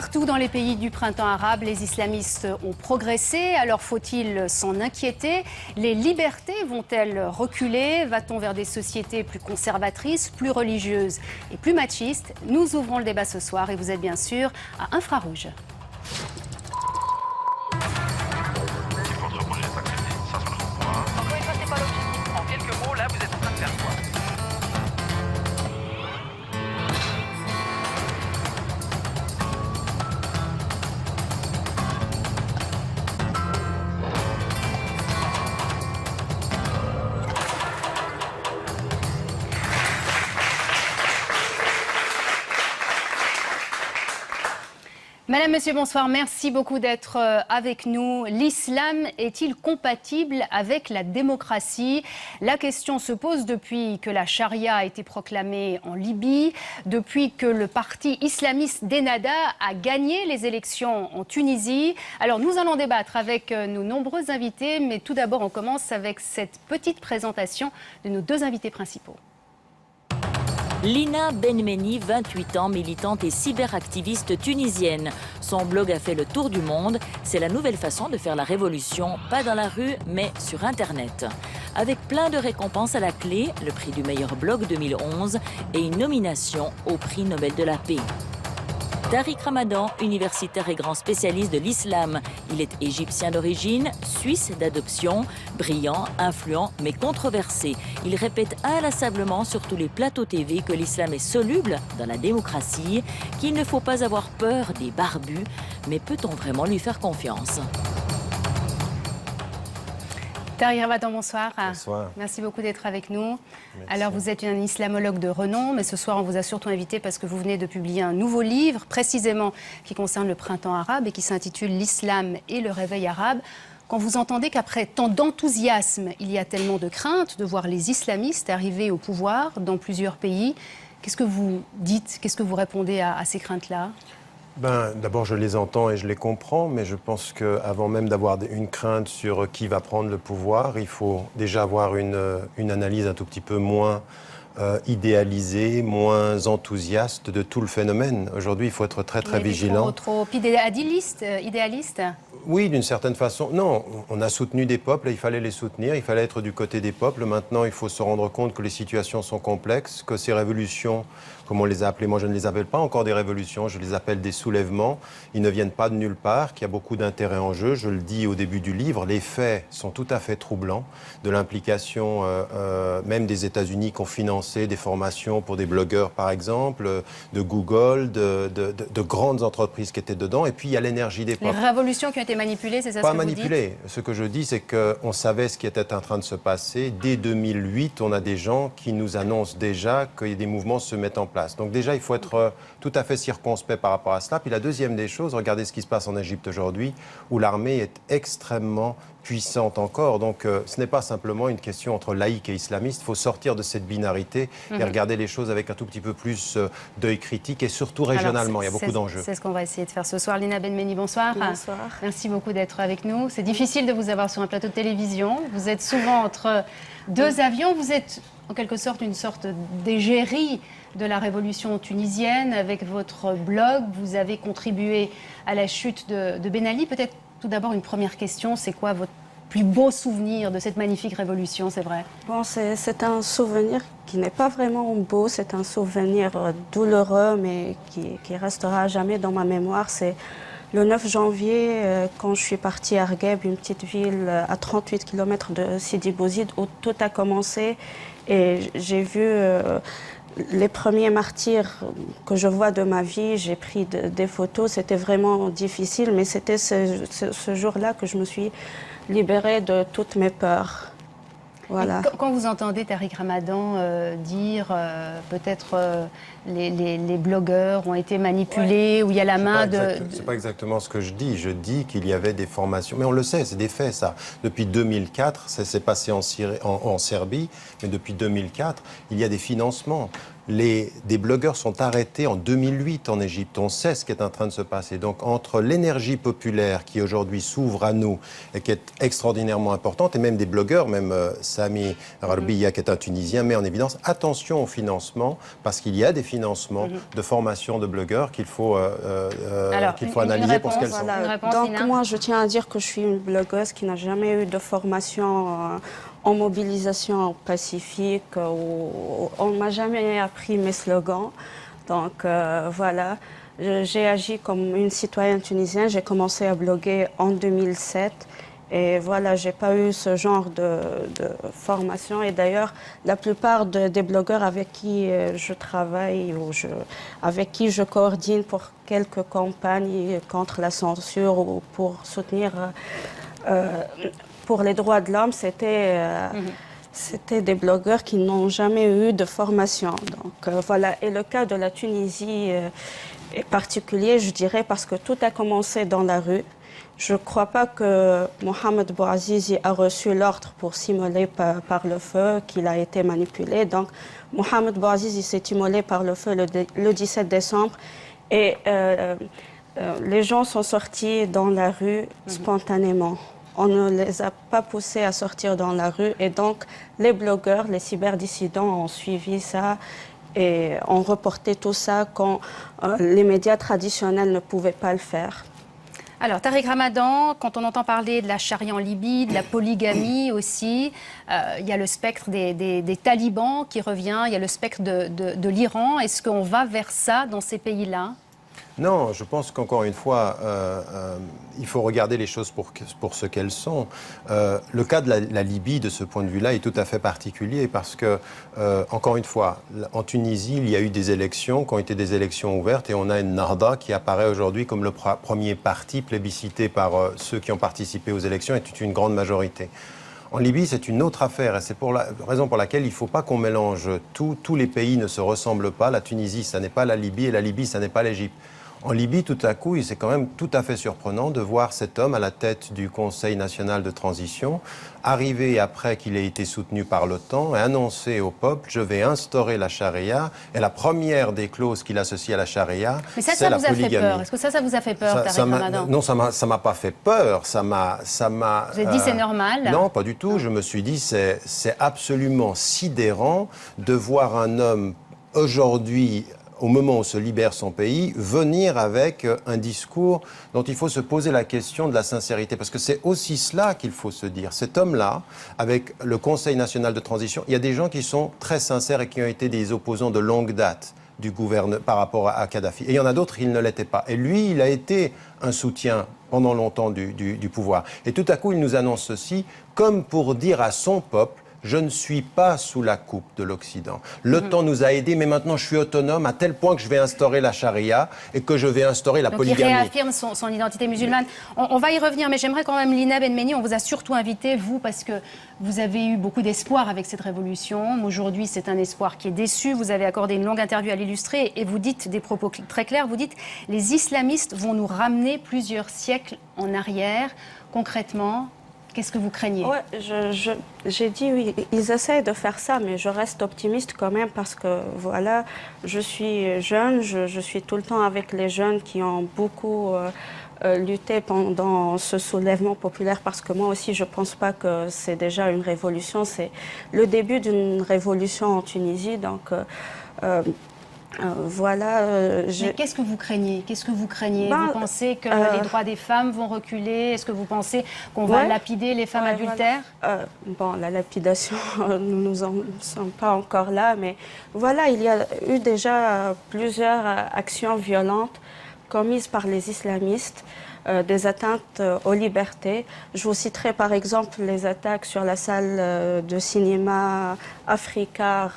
Partout dans les pays du printemps arabe, les islamistes ont progressé. Alors faut-il s'en inquiéter? Les libertés vont-elles reculer? Va-t-on vers des sociétés plus conservatrices, plus religieuses et plus machistes? Nous ouvrons le débat ce soir et vous êtes bien sûr à Infrarouge. Madame, Monsieur, bonsoir. Merci beaucoup d'être avec nous. L'islam est-il compatible avec la démocratie? La question se pose depuis que la charia a été proclamée en Libye, depuis que le parti islamiste Denada a gagné les élections en Tunisie. Alors nous allons débattre avec nos nombreux invités, mais tout d'abord on commence avec cette petite présentation de nos deux invités principaux. Lina Benmeni, 28 ans, militante et cyberactiviste tunisienne. Son blog a fait le tour du monde. C'est la nouvelle façon de faire la révolution, pas dans la rue, mais sur Internet. Avec plein de récompenses à la clé, le prix du meilleur blog 2011 et une nomination au prix Nobel de la paix. Tariq Ramadan, universitaire et grand spécialiste de l'islam. Il est égyptien d'origine, suisse d'adoption, brillant, influent mais controversé. Il répète inlassablement sur tous les plateaux TV que l'islam est soluble dans la démocratie, qu'il ne faut pas avoir peur des barbus, mais peut-on vraiment lui faire confiance ? Tariq Ramadan, bonsoir. Bonsoir. Merci beaucoup d'être avec nous. Merci. Alors, vous êtes un islamologue de renom, mais ce soir, on vous a surtout invité parce que vous venez de publier un nouveau livre, précisément, qui concerne le printemps arabe et qui s'intitule « L'islam et le réveil arabe ». Quand vous entendez qu'après tant d'enthousiasme, il y a tellement de crainte de voir les islamistes arriver au pouvoir dans plusieurs pays, qu'est-ce que vous dites, qu'est-ce que vous répondez à ces craintes-là ? D'abord, je les entends et je les comprends, mais je pense qu'avant même d'avoir une crainte sur qui va prendre le pouvoir, il faut déjà avoir une analyse un tout petit peu moins idéalisée, moins enthousiaste de tout le phénomène. Aujourd'hui, il faut être très vigilant. Trop idéaliste? Oui, d'une certaine façon. Non, on a soutenu des peuples et il fallait les soutenir, il fallait être du côté des peuples. Maintenant, il faut se rendre compte que les situations sont complexes, que ces révolutions, comme on les a appelées, moi je ne les appelle pas encore des révolutions, je les appelle des soulèvements. Ils ne viennent pas de nulle part, qu'il y a beaucoup d'intérêt en jeu. Je le dis au début du livre, les faits sont tout à fait troublants. De l'implication même des États-Unis qui ont financé des formations pour des blogueurs, par exemple, de Google, de grandes entreprises qui étaient dedans. Et puis il y a l'énergie des peuples. Les révolutions qui ont été manipulées, c'est ça Pas ce que vous dites ? manipulées. Ce que je dis, c'est qu'on savait ce qui était en train de se passer. Dès 2008, on a des gens qui nous annoncent déjà que des mouvements se mettent en place. Donc déjà, il faut être tout à fait circonspect par rapport à cela. Puis la deuxième des choses, regardez ce qui se passe en Égypte aujourd'hui, où l'armée est extrêmement puissante encore. Donc ce n'est pas simplement une question entre laïcs et islamistes. Il faut sortir de cette binarité et regarder les choses avec un tout petit peu plus d'œil critique et surtout régionalement. Il y a beaucoup d'enjeux. C'est ce qu'on va essayer de faire ce soir. Lina Benmeni, bonsoir. Bonsoir. Merci beaucoup d'être avec nous. C'est difficile de vous avoir sur un plateau de télévision. Vous êtes souvent entre deux avions. Vous êtes en quelque sorte une sorte d'égérie de la révolution tunisienne. Avec votre blog, vous avez contribué à la chute de Ben Ali. Peut-être tout d'abord une première question, c'est quoi votre plus beau souvenir de cette magnifique révolution, c'est vrai? Bon, c'est un souvenir qui n'est pas vraiment beau, c'est un souvenir douloureux, mais qui restera à jamais dans ma mémoire. C'est le 9 janvier, quand je suis partie à Argheb, une petite ville à 38 km de Sidi Bouzid, où tout a commencé. Et j'ai vu les premiers martyrs que je vois de ma vie. J'ai pris des photos, c'était vraiment difficile, mais c'était ce jour-là que je me suis libérée de toutes mes peurs. Voilà. Quand vous entendez Tariq Ramadan dire peut-être les blogueurs ont été manipulés, ou il y a la main de... C'est pas exactement ce que je dis. Je dis qu'il y avait des formations. Mais on le sait, c'est des faits, ça. Depuis 2004, ça s'est passé en Serbie, mais depuis 2004, il y a des financements. des blogueurs sont arrêtés en 2008 en Égypte. On sait ce qui est en train de se passer. Donc entre l'énergie populaire qui aujourd'hui s'ouvre à nous et qui est extraordinairement importante, et même des blogueurs, même Sami Gharbia qui est un Tunisien, met en évidence attention au financement, parce qu'il y a des financements de formation de blogueurs qu'il faut analyser pour ce qu'elles sont. Donc moi je tiens à dire que je suis une blogueuse qui n'a jamais eu de formation en mobilisation pacifique, on ne m'a jamais appris mes slogans. Donc voilà, j'ai agi comme une citoyenne tunisienne. J'ai commencé à bloguer en 2007. Et voilà, je n'ai pas eu ce genre de formation. Et d'ailleurs, la plupart des blogueurs avec qui je travaille ou avec qui je coordine pour quelques campagnes contre la censure ou pour soutenir pour les droits de l'homme, c'était des blogueurs qui n'ont jamais eu de formation. Donc voilà, et le cas de la Tunisie est particulier, je dirais, parce que tout a commencé dans la rue. Je ne crois pas que Mohamed Bouazizi a reçu l'ordre pour s'immoler par le feu, qu'il a été manipulé. Donc Mohamed Bouazizi s'est immolé par le feu le 17 décembre et les gens sont sortis dans la rue spontanément. On ne les a pas poussés à sortir dans la rue et donc les blogueurs, les cyberdissidents ont suivi ça et ont reporté tout ça quand les médias traditionnels ne pouvaient pas le faire. Alors, Tariq Ramadan, quand on entend parler de la charia en Libye, de la polygamie aussi, il y a le spectre des talibans qui revient, il y a le spectre de l'Iran. Est-ce qu'on va vers ça dans ces pays-là ? Non, je pense qu'encore une fois, il faut regarder les choses pour ce qu'elles sont. Le cas de la Libye, de ce point de vue-là, est tout à fait particulier parce que, encore une fois, en Tunisie, il y a eu des élections qui ont été des élections ouvertes et on a une Narda qui apparaît aujourd'hui comme le premier parti plébiscité par ceux qui ont participé aux élections et toute une grande majorité. En Libye, c'est une autre affaire et c'est pour la raison pour laquelle il ne faut pas qu'on mélange tout. Tous les pays ne se ressemblent pas. La Tunisie, ça n'est pas la Libye et la Libye, ça n'est pas l'Égypte. En Libye, tout à coup, c'est quand même tout à fait surprenant de voir cet homme à la tête du Conseil national de transition arriver après qu'il ait été soutenu par l'OTAN et annoncer au peuple « je vais instaurer la charia ». Et la première des clauses qu'il associe à la charia, c'est la polygamie. Mais ça vous a fait peur ? Est-ce que ça vous a fait peur, Tariq Ramadan ? Non, ça m'a pas fait peur. Ça m'a. Vous avez dit c'est normal ? Non, pas du tout. Non. Je me suis dit c'est absolument sidérant de voir un homme aujourd'hui, au moment où se libère son pays, venir avec un discours dont il faut se poser la question de la sincérité. Parce que c'est aussi cela qu'il faut se dire. Cet homme-là, avec le Conseil national de transition, il y a des gens qui sont très sincères et qui ont été des opposants de longue date du gouvernement par rapport à Kadhafi. Et il y en a d'autres, il ne l'était pas. Et lui, il a été un soutien pendant longtemps du pouvoir. Et tout à coup, il nous annonce ceci, comme pour dire à son peuple, je ne suis pas sous la coupe de l'Occident. L'OTAN nous a aidés, mais maintenant je suis autonome à tel point que je vais instaurer la charia et que je vais instaurer la polygamie. Il réaffirme son identité musulmane. On va y revenir, mais j'aimerais quand même, Lina Benmeni, on vous a surtout invité, vous, parce que vous avez eu beaucoup d'espoir avec cette révolution. Aujourd'hui, c'est un espoir qui est déçu. Vous avez accordé une longue interview à l'Illustré et vous dites des propos très clairs. Vous dites « les islamistes vont nous ramener plusieurs siècles en arrière ». Concrètement, qu'est-ce que vous craignez ? Ouais, j'ai dit oui, ils essayent de faire ça, mais je reste optimiste quand même parce que voilà, je suis jeune, je suis tout le temps avec les jeunes qui ont beaucoup lutté pendant ce soulèvement populaire parce que moi aussi je ne pense pas que c'est déjà une révolution, c'est le début d'une révolution en Tunisie, donc voilà. Mais qu'est-ce que vous craignez ? Qu'est-ce que vous craignez ? Vous pensez que les droits des femmes vont reculer ? Est-ce que vous pensez qu'on va lapider les femmes adultères ? Bon, la lapidation, nous n'en sommes pas encore là, mais voilà, il y a eu déjà plusieurs actions violentes commises par les islamistes, des atteintes aux libertés. Je vous citerai par exemple les attaques sur la salle de cinéma Africa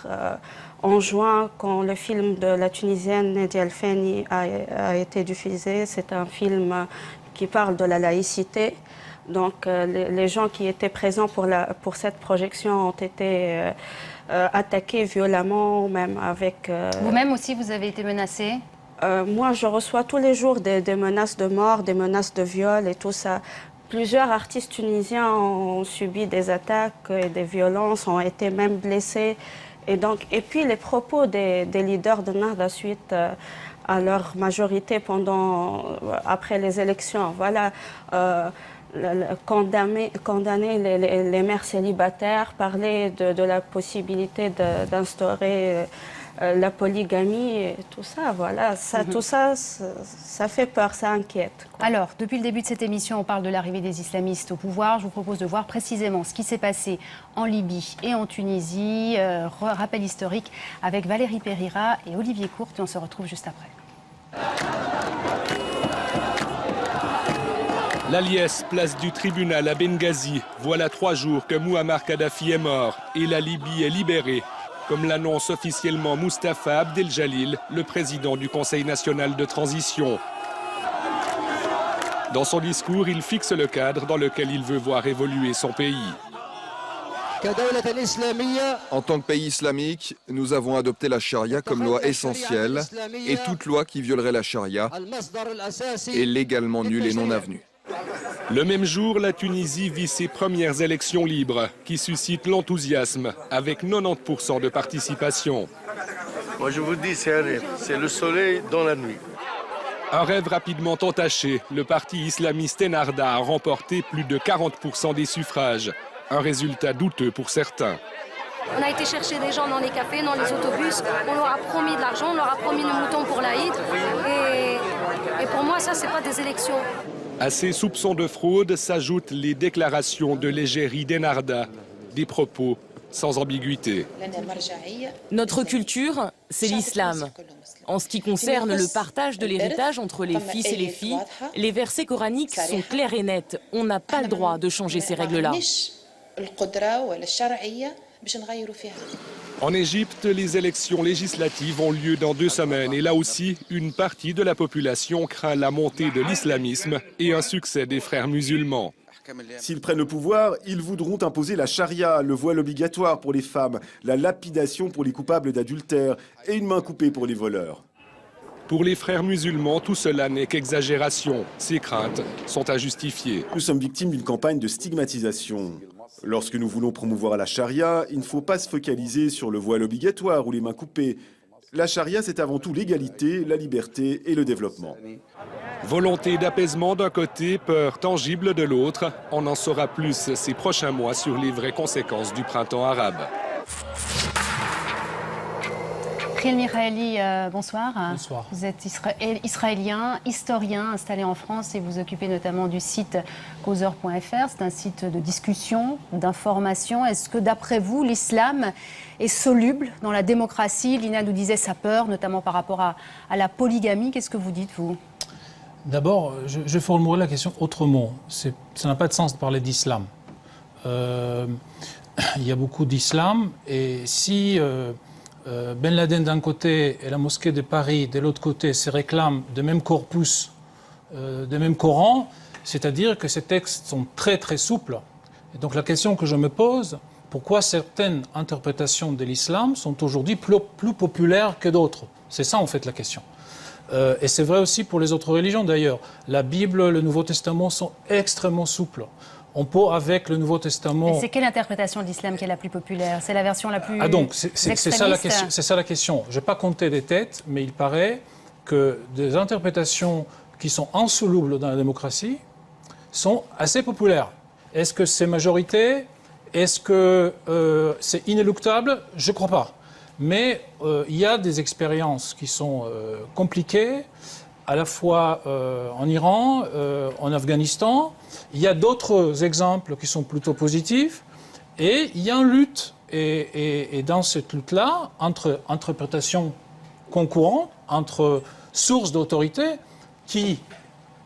en juin, quand le film de la Tunisienne Nadia El Feni a été diffusé. C'est un film qui parle de la laïcité. Donc les gens qui étaient présents pour cette projection ont été attaqués violemment, même avec... Vous-même aussi, vous avez été menacée ? Moi, je reçois tous les jours des menaces de mort, des menaces de viol et tout ça. Plusieurs artistes tunisiens ont subi des attaques et des violences, ont été même blessés. Et puis les propos des leaders de Nahda suite à leur majorité après les élections, voilà, condamner les mères célibataires, parler de la possibilité d'instaurer la polygamie, et tout ça, voilà, tout ça, ça fait peur, ça inquiète, quoi. Alors, depuis le début de cette émission, on parle de l'arrivée des islamistes au pouvoir. Je vous propose de voir précisément ce qui s'est passé en Libye et en Tunisie. Rappel historique avec Valérie Périra et Olivier Courte. Et on se retrouve juste après. La liesse, place du tribunal à Benghazi. Voilà 3 jours que Mouammar Kadhafi est mort et la Libye est libérée. Comme l'annonce officiellement Mustapha Abdel Jalil, le président du Conseil national de transition. Dans son discours, il fixe le cadre dans lequel il veut voir évoluer son pays. En tant que pays islamique, nous avons adopté la charia comme loi essentielle et toute loi qui violerait la charia est légalement nulle et non avenue. Le même jour, la Tunisie vit ses premières élections libres qui suscitent l'enthousiasme avec 90% de participation. Moi je vous dis, c'est un rêve, c'est le soleil dans la nuit. Un rêve rapidement entaché, le parti islamiste Ennahda a remporté plus de 40% des suffrages. Un résultat douteux pour certains. On a été chercher des gens dans les cafés, dans les autobus, on leur a promis de l'argent, on leur a promis le mouton pour l'Aïd. Et pour moi, ça, c'est pas des élections. À ces soupçons de fraude s'ajoutent les déclarations de l'égérie d'Ennahda, des propos sans ambiguïté. Notre culture, c'est l'islam. En ce qui concerne le partage de l'héritage entre les fils et les filles, les versets coraniques sont clairs et nets. On n'a pas le droit de changer ces règles-là. En Égypte, les élections législatives ont lieu dans 2 semaines et là aussi, une partie de la population craint la montée de l'islamisme et un succès des frères musulmans. S'ils prennent le pouvoir, ils voudront imposer la charia, le voile obligatoire pour les femmes, la lapidation pour les coupables d'adultère et une main coupée pour les voleurs. Pour les frères musulmans, tout cela n'est qu'exagération. Ces craintes sont injustifiées. Nous sommes victimes d'une campagne de stigmatisation. Lorsque nous voulons promouvoir la charia, il ne faut pas se focaliser sur le voile obligatoire ou les mains coupées. La charia, c'est avant tout l'égalité, la liberté et le développement. Volonté d'apaisement d'un côté, peur tangible de l'autre. On en saura plus ces prochains mois sur les vraies conséquences du printemps arabe. Khil Miraeli, bonsoir. Bonsoir. Vous êtes israélien, historien installé en France et vous occupez notamment du site causeur.fr. C'est un site de discussion, d'information. Est-ce que d'après vous, l'islam est soluble dans la démocratie? Lina nous disait sa peur, notamment par rapport à la polygamie. Qu'est-ce que vous dites, vous? D'abord, je formulerai la question autrement. Ça n'a pas de sens de parler d'islam. Il y a beaucoup d'islam et si... Ben Laden d'un côté et la mosquée de Paris de l'autre côté se réclament de même corpus, de même Coran, c'est-à-dire que ces textes sont très très souples. Et donc la question que je me pose, pourquoi certaines interprétations de l'islam sont aujourd'hui plus populaires que d'autres? C'est ça en fait la question. Et c'est vrai aussi pour les autres religions d'ailleurs. La Bible, le Nouveau Testament sont extrêmement souples. On peut, avec le Nouveau Testament... C'est quelle interprétation de l'islam qui est la plus populaire? C'est la version la plus c'est ça la question. Je n'ai pas compté des têtes, mais il paraît que des interprétations qui sont insolubles dans la démocratie sont assez populaires. Est-ce que c'est majorité? Est-ce que c'est inéluctable? Je ne crois pas. Mais il y a des expériences qui sont compliquées, à la fois en Iran, en Afghanistan. Il y a d'autres exemples qui sont plutôt positifs. Et il y a une lutte. Et dans cette lutte-là, entre interprétations concurrentes, entre sources d'autorité,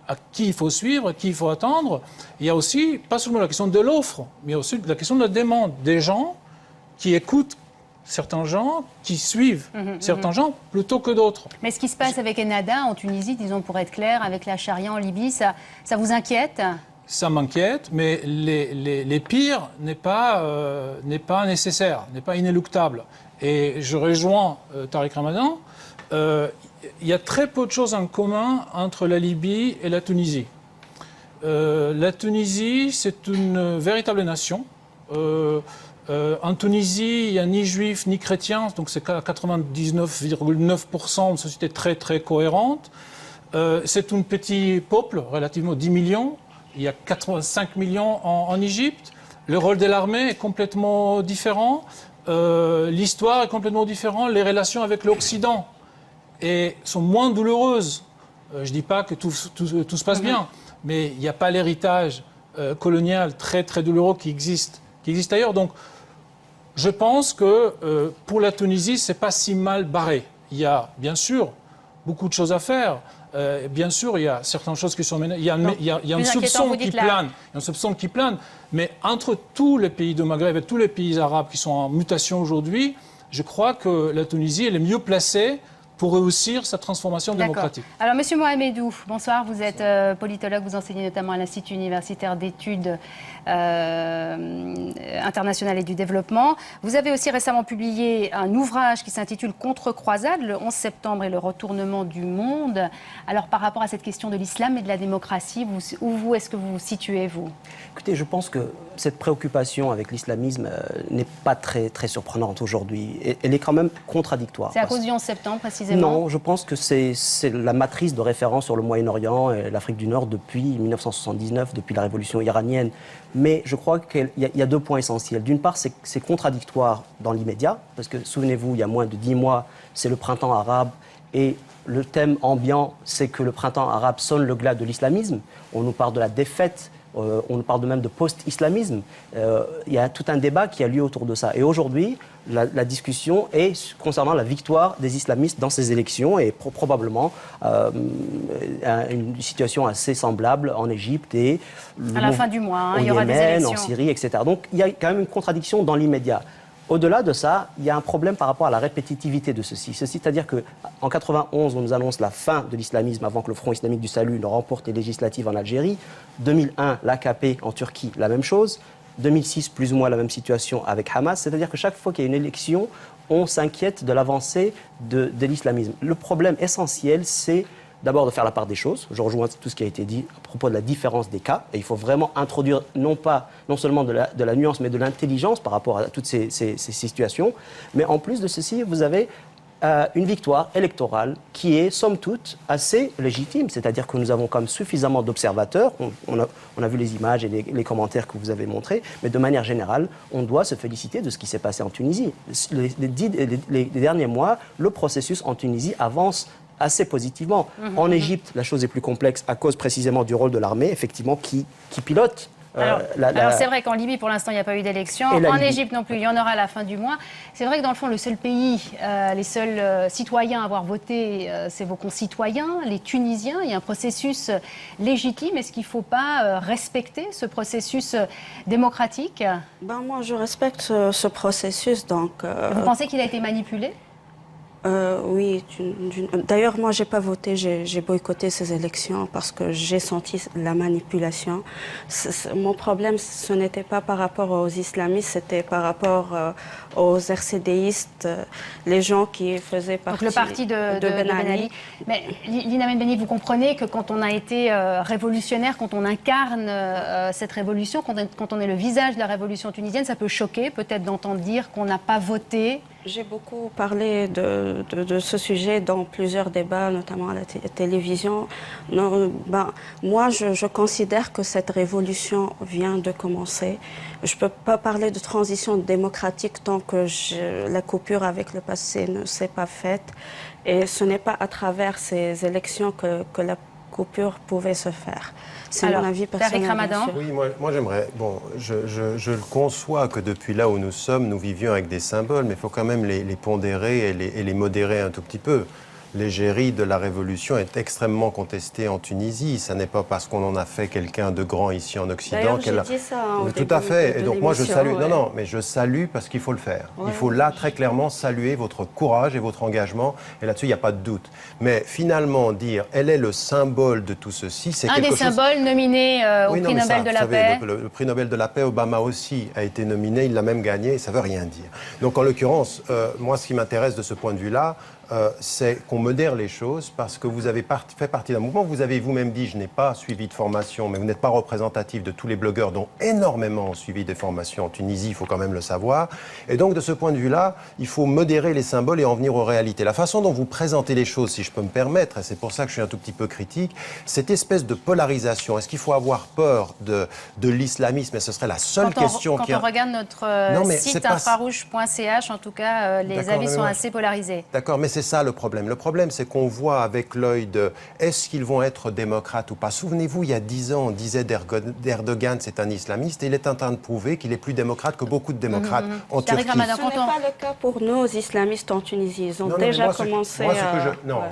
à qui il faut suivre, qui il faut attendre, il y a aussi, pas seulement la question de l'offre, mais aussi la question de la demande. Des gens qui écoutent certains gens, qui suivent certains gens plutôt que d'autres. Mais ce qui se passe avec Ennahda en Tunisie, disons pour être clair, avec la charia en Libye, ça vous inquiète? Ça m'inquiète, mais les pires n'est pas nécessaire, n'est pas inéluctable. Et je rejoins Tariq Ramadan, il y a très peu de choses en commun entre la Libye et la Tunisie. La Tunisie, c'est une véritable nation. En Tunisie, il n'y a ni juifs ni chrétiens, donc c'est 99,9%, une société très très cohérente. C'est un petit peuple, relativement 10 millions. Il y a 85 millions en Égypte. Le rôle de l'armée est complètement différent. L'histoire est complètement différente. Les relations avec l'Occident sont moins douloureuses. Je ne dis pas que tout se passe bien, mais il n'y a pas l'héritage colonial très très douloureux qui existe ailleurs. Donc, je pense que pour la Tunisie, ce n'est pas si mal barré. Il y a bien sûr beaucoup de choses à faire. Bien sûr, il y a certaines choses qui sont menées. Il y a un soupçon qui plane. Mais entre tous les pays du Maghreb et tous les pays arabes qui sont en mutation aujourd'hui, je crois que la Tunisie elle est mieux placée pour réussir sa transformation démocratique. Alors, Monsieur Mohamedou, bonsoir. Vous êtes politologue, vous enseignez notamment à l'Institut universitaire d'études internationales et du développement. Vous avez aussi récemment publié un ouvrage qui s'intitule Contre-croisade, le 11 septembre et le retournement du monde. Alors, par rapport à cette question de l'islam et de la démocratie, où est-ce que vous vous situez, vous? Écoutez, je pense que cette préoccupation avec l'islamisme n'est pas très, très surprenante aujourd'hui. Elle est quand même contradictoire. C'est à cause du 11 septembre, précisément? Non, je pense que c'est la matrice de référence sur le Moyen-Orient et l'Afrique du Nord depuis 1979, depuis la révolution iranienne. Mais je crois qu'il y a deux points essentiels. D'une part, c'est contradictoire dans l'immédiat, parce que souvenez-vous, il y a moins de 10 mois, c'est le printemps arabe, et le thème ambiant, c'est que le printemps arabe sonne le glas de l'islamisme. On nous parle de la défaite. On parle même de post-islamisme. Il y a tout un débat qui a lieu autour de ça. Et aujourd'hui, la discussion est concernant la victoire des islamistes dans ces élections et probablement une situation assez semblable en Égypte et à la fin du mois, il y aura des élections. En Syrie, etc. Donc il y a quand même une contradiction dans l'immédiat. Au-delà de ça, il y a un problème par rapport à la répétitivité de ceci. C'est-à-dire qu'en 91, on nous annonce la fin de l'islamisme avant que le Front islamique du salut ne remporte les législatives en Algérie. 2001, l'AKP en Turquie, la même chose. 2006, plus ou moins la même situation avec Hamas. C'est-à-dire que chaque fois qu'il y a une élection, on s'inquiète de l'avancée de l'islamisme. Le problème essentiel, c'est d'abord de faire la part des choses. Je rejoins tout ce qui a été dit à propos de la différence des cas. Et il faut vraiment introduire non seulement de la nuance, mais de l'intelligence par rapport à toutes ces situations. Mais en plus de ceci, vous avez une victoire électorale qui est, somme toute, assez légitime. C'est-à-dire que nous avons quand même suffisamment d'observateurs. On a vu les images et les commentaires que vous avez montrés. Mais de manière générale, on doit se féliciter de ce qui s'est passé en Tunisie. Les derniers mois, le processus en Tunisie avance assez positivement. En Égypte, la chose est plus complexe à cause précisément du rôle de l'armée, effectivement, qui pilote. Alors c'est vrai qu'en Libye, pour l'instant, il n'y a pas eu d'élection. En Égypte non plus, il y en aura à la fin du mois. C'est vrai que dans le fond, le seul pays, les seuls citoyens à avoir voté, c'est vos concitoyens, les Tunisiens. Il y a un processus légitime. Est-ce qu'il ne faut pas respecter ce processus démocratique? Moi, je respecte ce processus. Donc, Vous pensez qu'il a été manipulé? Oui. D'ailleurs, moi, je n'ai pas voté, j'ai boycotté ces élections parce que j'ai senti la manipulation. Mon problème, ce n'était pas par rapport aux islamistes, c'était par rapport aux RCDistes, les gens qui faisaient partie donc le parti de Ben Ali. Mais Lina Benbeni, vous comprenez que quand on a été révolutionnaire, quand on incarne cette révolution, quand on est le visage de la révolution tunisienne, ça peut choquer peut-être d'entendre dire qu'on n'a pas voté. J'ai beaucoup parlé de ce sujet dans plusieurs débats, notamment à la télévision. Moi, je considère que cette révolution vient de commencer. Je ne peux pas parler de transition démocratique tant que la coupure avec le passé ne s'est pas faite. Et ce n'est pas à travers ces élections que la coupure pouvait se faire. C'est mon avis personnel. Tariq Ramadan. Oui, moi j'aimerais... Bon, je le conçois que depuis là où nous sommes, nous vivions avec des symboles, mais il faut quand même les pondérer et les modérer un tout petit peu. L'égérie de la Révolution est extrêmement contestée en Tunisie. Ça n'est pas parce qu'on en a fait quelqu'un de grand ici en Occident qu'elle a... dit ça tout à fait. Et donc moi je salue... Ouais. Non, mais je salue parce qu'il faut le faire. Ouais, il faut là très clairement saluer votre courage et votre engagement. Et là-dessus, il n'y a pas de doute. Mais finalement, dire elle est le symbole de tout ceci, c'est quelque chose... Un des symboles nominés au prix Nobel de la paix. Le prix Nobel de la paix, Obama aussi a été nominé. Il l'a même gagné. Ça ne veut rien dire. Donc en l'occurrence, moi ce qui m'intéresse de ce point de vue-là, c'est qu'on modère les choses parce que vous avez fait partie d'un mouvement. Vous avez vous-même dit, je n'ai pas suivi de formation, mais vous n'êtes pas représentatif de tous les blogueurs dont énormément ont suivi des formations en Tunisie, il faut quand même le savoir. Et donc, de ce point de vue-là, il faut modérer les symboles et en venir aux réalités. La façon dont vous présentez les choses, si je peux me permettre, et c'est pour ça que je suis un tout petit peu critique, cette espèce de polarisation, est-ce qu'il faut avoir peur de l'islamisme? Et ce serait la seule question qui... Quand on regarde notre site infrarouge.ch, en tout cas, les avis sont assez polarisés. D'accord, mais c'est ça le problème. Le problème, c'est qu'on voit avec l'œil de est-ce qu'ils vont être démocrates ou pas. Souvenez-vous, il y a 10 ans, on disait d'Erdogan, c'est un islamiste, et il est en train de prouver qu'il est plus démocrate que beaucoup de démocrates en Turquie. Ce n'est pas le cas pour nos islamistes en Tunisie. Ils ont déjà commencé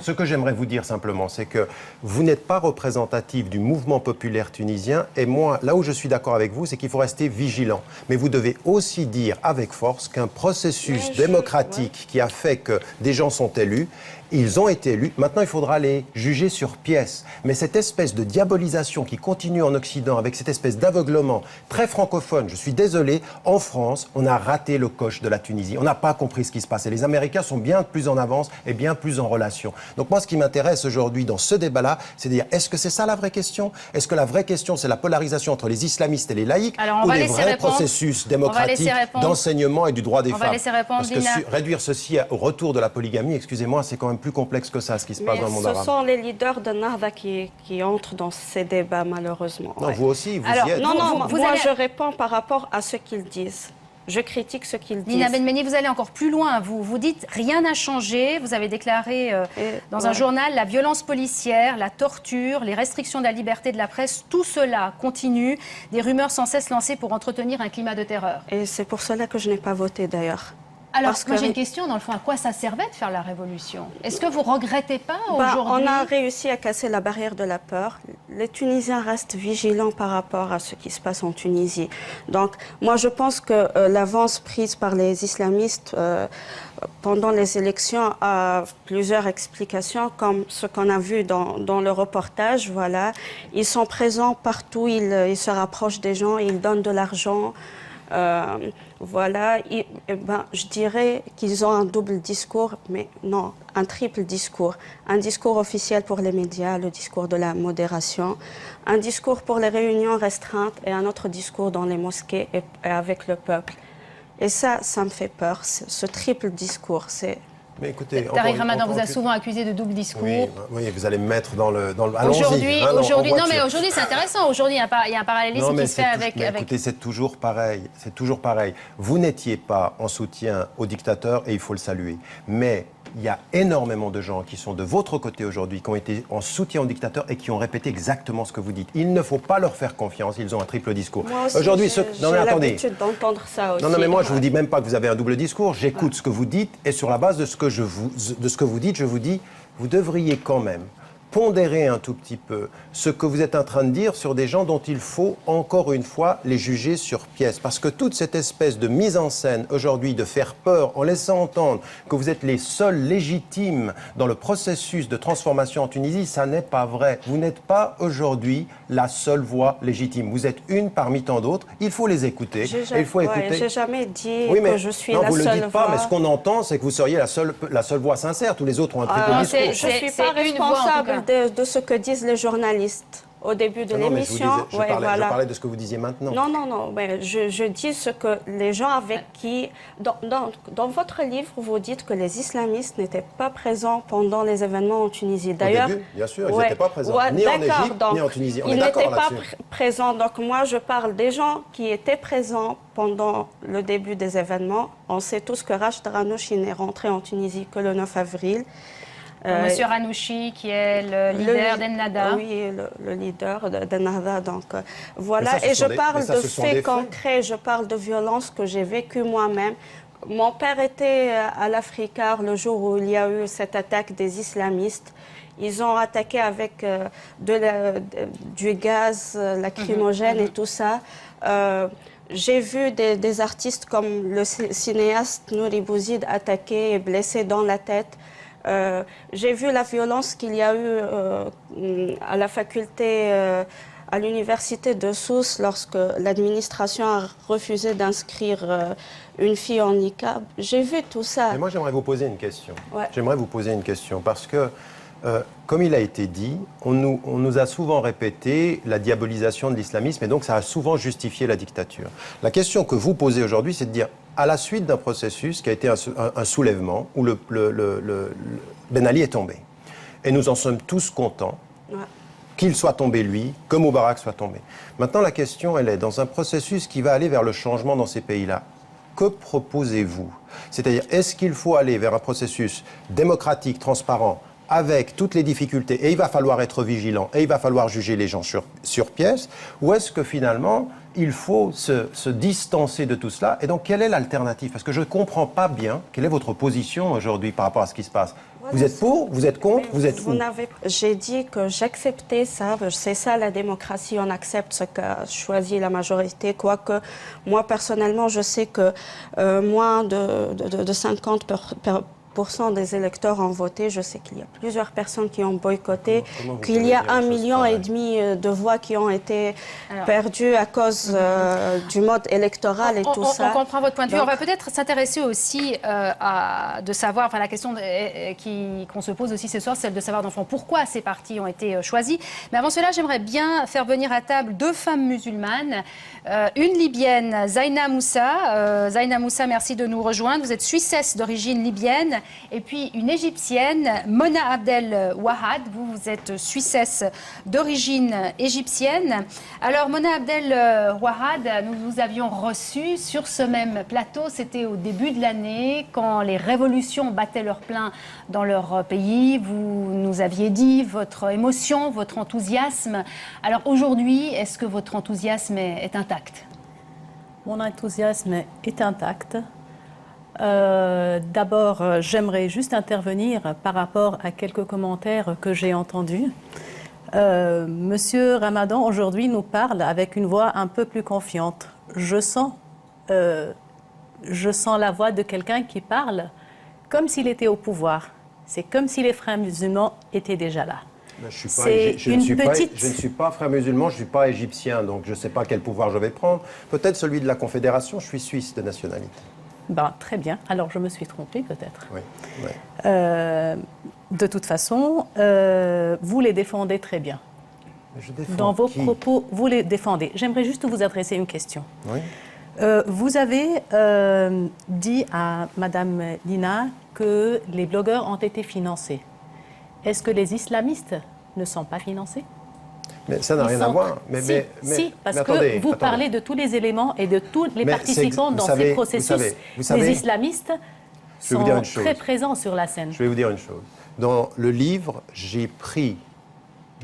ce que j'aimerais vous dire simplement, c'est que vous n'êtes pas représentatif du mouvement populaire tunisien, et moi, là où je suis d'accord avec vous, c'est qu'il faut rester vigilant. Mais vous devez aussi dire avec force qu'un processus démocratique qui a fait que des gens sont élus, ils ont été élus. Maintenant, il faudra les juger sur pièce. Mais cette espèce de diabolisation qui continue en Occident, avec cette espèce d'aveuglement très francophone, je suis désolé, en France, on a raté le coche de la Tunisie. On n'a pas compris ce qui se passe. Et les Américains sont bien plus en avance et bien plus en relation. Donc moi, ce qui m'intéresse aujourd'hui dans ce débat-là, c'est de dire, est-ce que c'est ça la vraie question? Est-ce que la vraie question, c'est la polarisation entre les islamistes et les laïcs? Ou les vrais processus démocratiques d'enseignement et du droit des femmes? Parce que réduire ceci au retour de la polygamie, excusez-moi, c'est quand même plus complexe que ça, ce qui se passe dans le monde arabe. Ce sont les leaders de Nahda qui entrent dans ces débats, malheureusement. Non, vous aussi, vous y êtes. Non, moi, je réponds par rapport à ce qu'ils disent. Je critique ce qu'ils disent. Nina Benmeni, vous allez encore plus loin. Vous dites rien n'a changé. Vous avez déclaré dans un journal la violence policière, la torture, les restrictions de la liberté de la presse, tout cela continue. Des rumeurs sans cesse lancées pour entretenir un climat de terreur. Et c'est pour cela que je n'ai pas voté d'ailleurs. Alors, moi j'ai une question, dans le fond, à quoi ça servait de faire la révolution? Est-ce que vous ne regrettez pas aujourd'hui? On a réussi à casser la barrière de la peur. Les Tunisiens restent vigilants par rapport à ce qui se passe en Tunisie. Donc, moi je pense que l'avance prise par les islamistes pendant les élections a plusieurs explications, comme ce qu'on a vu dans le reportage. Voilà. Ils sont présents partout, ils se rapprochent des gens, ils donnent de l'argent. Voilà, je dirais qu'ils ont un double discours, mais non, un triple discours. Un discours officiel pour les médias, le discours de la modération, un discours pour les réunions restreintes et un autre discours dans les mosquées et avec le peuple. Et ça me fait peur, ce triple discours. Mais écoutez, Tariq Ramadan vous a souvent accusé de double discours. Oui, vous allez me mettre dans le aujourd'hui, mais aujourd'hui c'est intéressant. Aujourd'hui, il y a un parallélisme qui se fait avec. Écoutez, c'est toujours pareil. C'est toujours pareil. Vous n'étiez pas en soutien au dictateur et il faut le saluer. Mais il y a énormément de gens qui sont de votre côté aujourd'hui, qui ont été en soutien au dictateur et qui ont répété exactement ce que vous dites. Il ne faut pas leur faire confiance, ils ont un triple discours. Moi aussi, aujourd'hui, j'ai l'habitude d'entendre ça aussi. Non, mais moi, je ne vous dis même pas que vous avez un double discours. J'écoute ce que vous dites et sur la base de ce que vous dites, je vous dis, vous devriez quand même pondérer un tout petit peu ce que vous êtes en train de dire sur des gens dont il faut, encore une fois, les juger sur pièce. Parce que toute cette espèce de mise en scène aujourd'hui, de faire peur en laissant entendre que vous êtes les seuls légitimes dans le processus de transformation en Tunisie, ça n'est pas vrai. Vous n'êtes pas aujourd'hui la seule voix légitime. Vous êtes une parmi tant d'autres. Il faut les écouter. Il faut écouter. J'ai jamais dit que je suis la seule voix. Non, vous ne le dites pas, mais ce qu'on entend, c'est que vous seriez la seule voix sincère. Tous les autres ont un triple discours. Je ne suis pas responsable de ce que disent les journalistes au début de l'émission. Je parlais de ce que vous disiez maintenant. Non, mais je dis ce que les gens avec qui... Dans votre livre, vous dites que les islamistes n'étaient pas présents pendant les événements en Tunisie. D'ailleurs, au début, bien sûr, ils n'étaient pas présents, ni en Égypte, ni en Tunisie. Ils n'étaient pas présents. Donc moi, je parle des gens qui étaient présents pendant le début des événements. On sait tous que Rachid Ranouchi n'est rentré en Tunisie que le 9 avril. Monsieur Ranouchi, qui est le leader d'Ennahda. Oui, le leader d'Ennahda. Donc, voilà. Et je parle de faits concrets, je parle de violences que j'ai vécues moi-même. Mon père était à l'Africar le jour où il y a eu cette attaque des islamistes. Ils ont attaqué avec du gaz lacrymogène et tout ça. J'ai vu des artistes comme le cinéaste Nouri Bouzid attaqué et blessé dans la tête. J'ai vu la violence qu'il y a eu à la faculté à l'université de Sousse, lorsque l'administration a refusé d'inscrire une fille en niqab. J'ai vu tout ça. Et moi, j'aimerais vous poser une question. Ouais. J'aimerais vous poser une question parce que, comme il a été dit, on nous a souvent répété la diabolisation de l'islamisme et donc ça a souvent justifié la dictature. La question que vous posez aujourd'hui, c'est de dire, à la suite d'un processus qui a été un soulèvement où Ben Ali est tombé, et nous en sommes tous contents, Ouais. qu'il soit tombé lui, que Moubarak soit tombé. Maintenant, la question, elle est, dans un processus qui va aller vers le changement dans ces pays-là, que proposez-vous? C'est-à-dire, est-ce qu'il faut aller vers un processus démocratique, transparent, avec toutes les difficultés, et il va falloir être vigilant, et il va falloir juger les gens sur pièce, ou est-ce que finalement, il faut se distancer de tout cela? Et donc, quelle est l'alternative? Parce que je ne comprends pas bien quelle est votre position aujourd'hui par rapport à ce qui se passe. Vous êtes pour? Vous êtes contre? Vous êtes où? J'ai dit que j'acceptais ça. C'est ça la démocratie. On accepte ce qu'a choisi la majorité. Quoique, moi, personnellement, je sais que moins de 50% des électeurs ont voté. Je sais qu'il y a plusieurs personnes qui ont boycotté, qu'il y a 1,5 million de voix qui ont été perdues à cause du mode électoral et tout ça. On comprend votre point de vue. On va peut-être s'intéresser aussi de savoir, enfin la question qu'on se pose aussi ce soir, celle de savoir dans le fond pourquoi ces partis ont été choisis. Mais avant cela, j'aimerais bien faire venir à table 2 femmes musulmanes. Une libyenne, Zaina Moussa. Zaina Moussa, merci de nous rejoindre. Vous êtes suissesse d'origine libyenne. Et puis une égyptienne, Mona Abdel Wahad. Vous êtes suissesse d'origine égyptienne. Alors Mona Abdel Wahad, nous vous avions reçu sur ce même plateau. C'était au début de l'année, quand les révolutions battaient leur plein dans leur pays. Vous nous aviez dit votre émotion, votre enthousiasme. Alors aujourd'hui, est-ce que votre enthousiasme est intact? Mon enthousiasme est intact. D'abord, j'aimerais juste intervenir par rapport à quelques commentaires que j'ai entendus. Monsieur Ramadan, aujourd'hui, nous parle avec une voix un peu plus confiante. Je sens la voix de quelqu'un qui parle comme s'il était au pouvoir. C'est comme si les frères musulmans étaient déjà là. Je ne suis pas frère musulman, je ne suis pas égyptien, donc je ne sais pas quel pouvoir je vais prendre. Peut-être celui de la Confédération, je suis suisse de nationalité. Ben, très bien, alors je me suis trompée peut-être. Oui. Oui. De toute façon, vous les défendez très bien. Je défends dans vos qui? propos, vous les défendez. J'aimerais juste vous adresser une question. Oui. Vous avez dit à Madame Lina que les blogueurs ont été financés. Est-ce que les islamistes ne sont pas financés? Mais ça n'a rien à voir. Si, parce que vous parlez de tous les éléments et de tous les participants dans ces processus. Les islamistes sont très présents sur la scène. Je vais vous dire une chose. Dans le livre, j'ai pris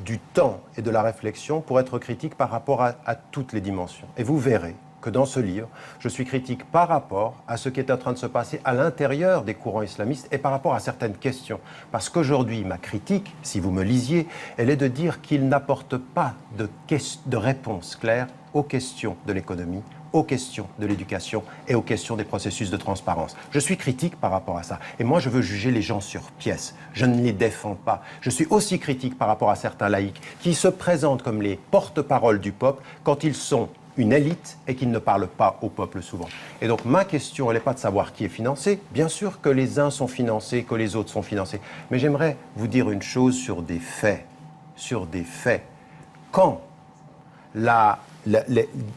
du temps et de la réflexion pour être critique par rapport à toutes les dimensions. Et vous verrez que dans ce livre, je suis critique par rapport à ce qui est en train de se passer à l'intérieur des courants islamistes et par rapport à certaines questions. Parce qu'aujourd'hui, ma critique, si vous me lisiez, elle est de dire qu'ils n'apportent pas de réponse claire aux questions de l'économie, aux questions de l'éducation et aux questions des processus de transparence. Je suis critique par rapport à ça. Et moi, je veux juger les gens sur pièce. Je ne les défends pas. Je suis aussi critique par rapport à certains laïcs qui se présentent comme les porte-paroles du peuple quand ils sont une élite et qui ne parle pas au peuple souvent. Et donc ma question, elle n'est pas de savoir qui est financé. Bien sûr que les uns sont financés, que les autres sont financés. Mais j'aimerais vous dire une chose sur des faits. Sur des faits. Quand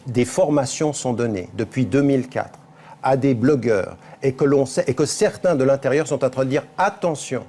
des formations sont données depuis 2004 à des blogueurs et que l'on sait et que certains de l'intérieur sont en train de dire attention,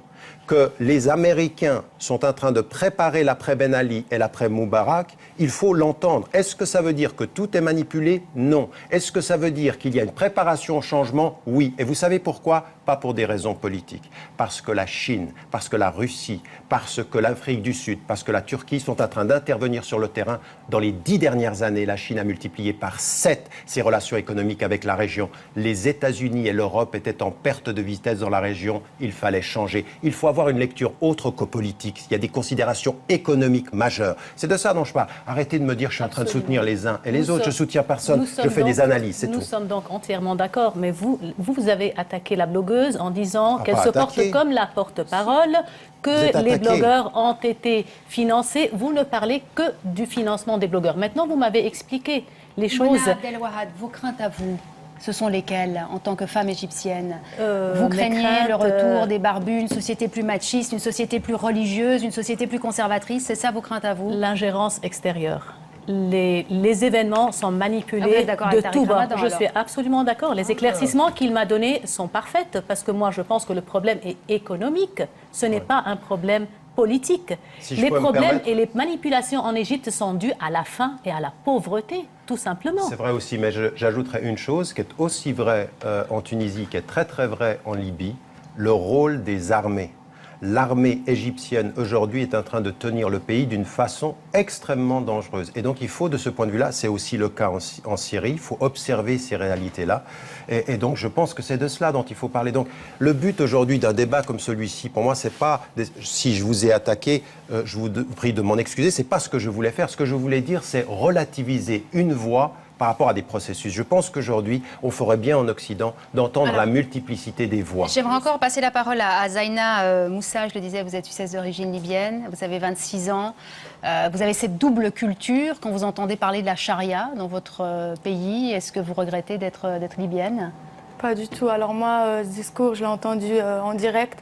que les Américains sont en train de préparer l'après Ben Ali et l'après Moubarak, il faut l'entendre. Est-ce que ça veut dire que tout est manipulé? Non. Est-ce que ça veut dire qu'il y a une préparation au changement? Oui. Et vous savez pourquoi? Pas pour des raisons politiques. Parce que la Chine, parce que la Russie, parce que l'Afrique du Sud, parce que la Turquie sont en train d'intervenir sur le terrain. Dans les 10 dernières années, la Chine a multiplié par 7 ses relations économiques avec la région. Les États-Unis et l'Europe étaient en perte de vitesse dans la région. Il fallait changer. Il faut avoir une lecture autre qu'au politique. Il y a des considérations économiques majeures. C'est de ça dont je parle. Arrêtez de me dire que je suis en train de soutenir les uns et les autres. Je soutiens personne. Je fais des analyses, c'est tout. Nous sommes donc entièrement d'accord, mais vous avez attaqué la blogueuse en disant qu'elle se porte comme la porte-parole, que les blogueurs ont été financés. Vous ne parlez que du financement des blogueurs. Maintenant, vous m'avez expliqué les choses. Mouna Abdelwahad, vos craintes à vous, ce sont lesquelles en tant que femme égyptienne? Vous craignez le retour des barbus, une société plus machiste, une société plus religieuse, une société plus conservatrice? C'est ça vos craintes à vous? L'ingérence extérieure. Les événements sont manipulés de tout bord. Je suis absolument d'accord. Les éclaircissements qu'il m'a donnés sont parfaits parce que moi, je pense que le problème est économique. Ce n'est pas un problème politique. Les problèmes et les manipulations en Égypte sont dus à la faim et à la pauvreté, tout simplement. C'est vrai aussi, mais j'ajouterais une chose qui est aussi vraie en Tunisie, qui est très très vraie en Libye, le rôle des armées. L'armée égyptienne aujourd'hui est en train de tenir le pays d'une façon extrêmement dangereuse. Et donc il faut, de ce point de vue-là, c'est aussi le cas en Syrie, il faut observer ces réalités-là. Et donc je pense que c'est de cela dont il faut parler. Donc le but aujourd'hui d'un débat comme celui-ci, pour moi, c'est pas, si je vous ai attaqué, je vous prie de m'en excuser, c'est pas ce que je voulais faire. Ce que je voulais dire, c'est relativiser une voix par rapport à des processus. Je pense qu'aujourd'hui, on ferait bien en Occident d'entendre la multiplicité des voix. J'aimerais encore passer la parole à Zaina Moussa. Je le disais, vous êtes Suissesse d'origine libyenne, vous avez 26 ans. Vous avez cette double culture. Quand vous entendez parler de la charia dans votre pays, est-ce que vous regrettez d'être libyenne? Pas du tout. Alors moi, ce discours, je l'ai entendu en direct.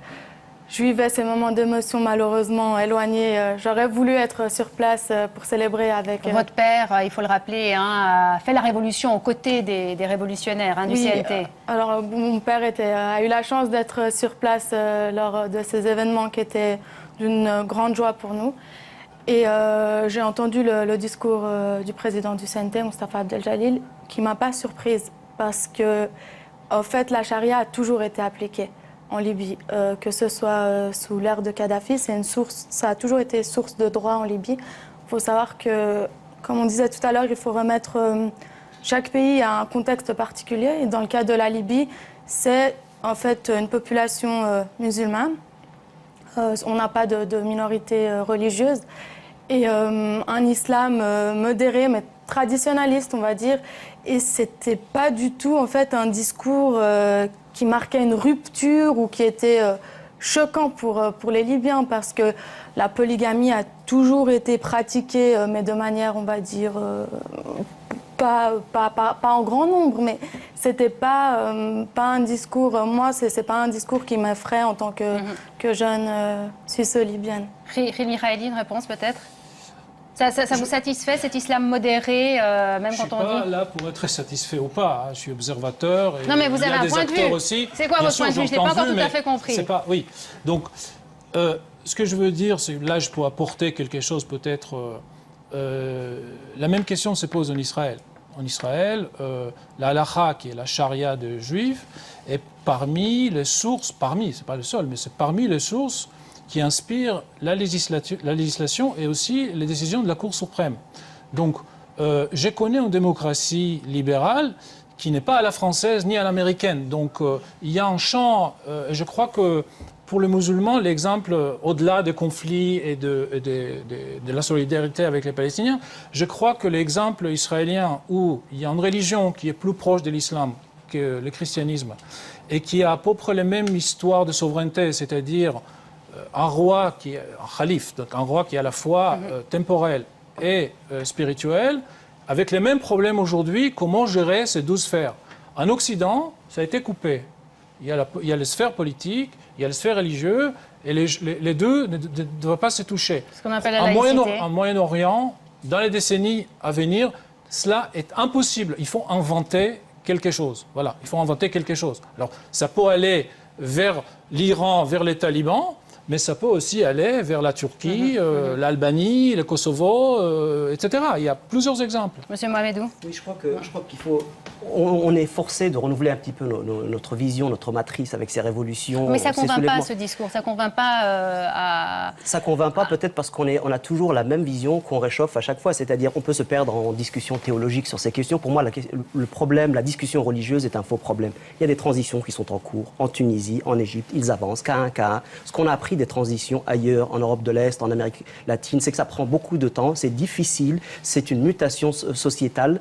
Je vivais ces moments d'émotion malheureusement éloignés. J'aurais voulu être sur place pour célébrer avec... Votre père, il faut le rappeler, a fait la révolution aux côtés des révolutionnaires du CNT. Alors mon père a eu la chance d'être sur place lors de ces événements qui étaient d'une grande joie pour nous. Et j'ai entendu le discours du président du CNT, Mustapha Abdel Jalil, qui ne m'a pas surprise parce que, en fait, la charia a toujours été appliquée en Libye, que ce soit sous l'ère de Kadhafi, ça a toujours été source de droit en Libye. Il faut savoir que, comme on disait tout à l'heure, il faut remettre chaque pays à un contexte particulier. Et dans le cas de la Libye, c'est en fait une population musulmane. On n'a pas de minorité religieuse. Et un islam modéré, mais traditionnaliste, on va dire. Et c'était pas du tout, en fait, un discours qui marquait une rupture ou qui était choquant pour les Libyens, parce que la polygamie a toujours été pratiquée, mais de manière, on va dire, pas en grand nombre, mais c'était pas un discours, moi, c'est pas un discours qui m'effraie en tant que jeune suisse-libyenne. Rémi Raeli, une réponse peut-être? Ça vous satisfait, cet islam modéré, même quand on dit... Je ne suis pas là pour être satisfait ou pas. Je suis observateur. Et non, mais vous avez un point de vue. C'est quoi votre point de vue? Je n'ai pas encore tout à fait compris. Oui. Donc, ce que je veux dire, c'est là, je peux apporter quelque chose peut-être... la même question se pose en Israël. En Israël, la halakha, qui est la charia des Juifs, est parmi les sources, c'est pas le seul, mais c'est parmi les sources qui inspirent la législation et aussi les décisions de la Cour suprême. Donc, je connais une démocratie libérale qui n'est pas à la française ni à l'américaine. Donc, il y a un champ, je crois que pour les musulmans, l'exemple, au-delà des conflits et de la solidarité avec les Palestiniens, je crois que l'exemple israélien où il y a une religion qui est plus proche de l'islam que le christianisme et qui a à peu près la même histoire de souveraineté, c'est-à-dire un roi qui est un calife, donc un roi qui est à la fois temporel et spirituel, avec les mêmes problèmes aujourd'hui, comment gérer ces 12 sphères. En Occident, ça a été coupé. Il y a les sphères politiques, il y a les sphères religieuses, et les deux ne doivent pas se toucher. Ce qu'on appelle la laïcité. En Moyen-Orient, dans les décennies à venir, cela est impossible. Il faut inventer quelque chose. Voilà, il faut inventer quelque chose. Alors, ça peut aller vers l'Iran, vers les talibans, mais ça peut aussi aller vers la Turquie, l'Albanie, le Kosovo, etc. Il y a plusieurs exemples. Monsieur Mohamedou. Oui, je crois qu'il faut... On est forcé de renouveler un petit peu notre vision, notre matrice avec ces révolutions. Mais ça ne convainc pas, ce discours. Ça ne convainc pas Ça ne convainc pas peut-être parce qu'on a toujours la même vision qu'on réchauffe à chaque fois. C'est-à-dire on peut se perdre en discussion théologique sur ces questions. Pour moi, le problème, la discussion religieuse est un faux problème. Il y a des transitions qui sont en cours en Tunisie, en Égypte. Ils avancent, cas un. Ce qu'on a appris pris des transitions ailleurs, en Europe de l'Est, en Amérique latine, c'est que ça prend beaucoup de temps, c'est difficile, c'est une mutation sociétale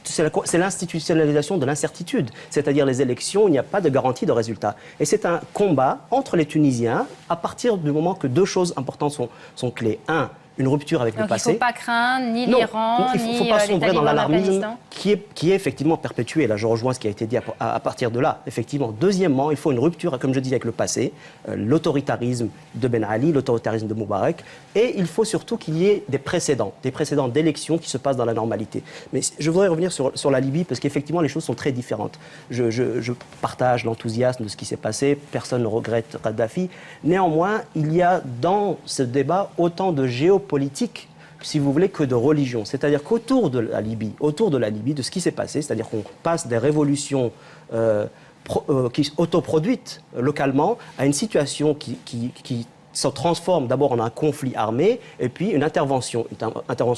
c'est l'institutionnalisation de l'incertitude. C'est-à-dire les élections, il n'y a pas de garantie de résultat. Et c'est un combat entre les Tunisiens à partir du moment que deux choses importantes sont clés. Un, une rupture avec le passé. Donc il ne faut pas craindre ni l'Iran, ni il ne faut pas sombrer dans l'alarmisme qui est effectivement perpétué. Là, je rejoins ce qui a été dit à partir de là. Effectivement. Deuxièmement, il faut une rupture, comme je dis, avec le passé, l'autoritarisme de Ben Ali, l'autoritarisme de Moubarak, et il faut surtout qu'il y ait des précédents d'élections qui se passent dans la normalité. Mais je voudrais revenir sur la Libye, parce qu'effectivement, les choses sont très différentes. Je partage l'enthousiasme de ce qui s'est passé, personne ne regrette Kadhafi. Néanmoins, il y a dans ce débat autant de géopolitique, si vous voulez, que de religion. C'est-à-dire qu'autour de la Libye, de ce qui s'est passé, c'est-à-dire qu'on passe des révolutions qui autoproduites localement à une situation qui se transforme d'abord en un conflit armé et puis une intervention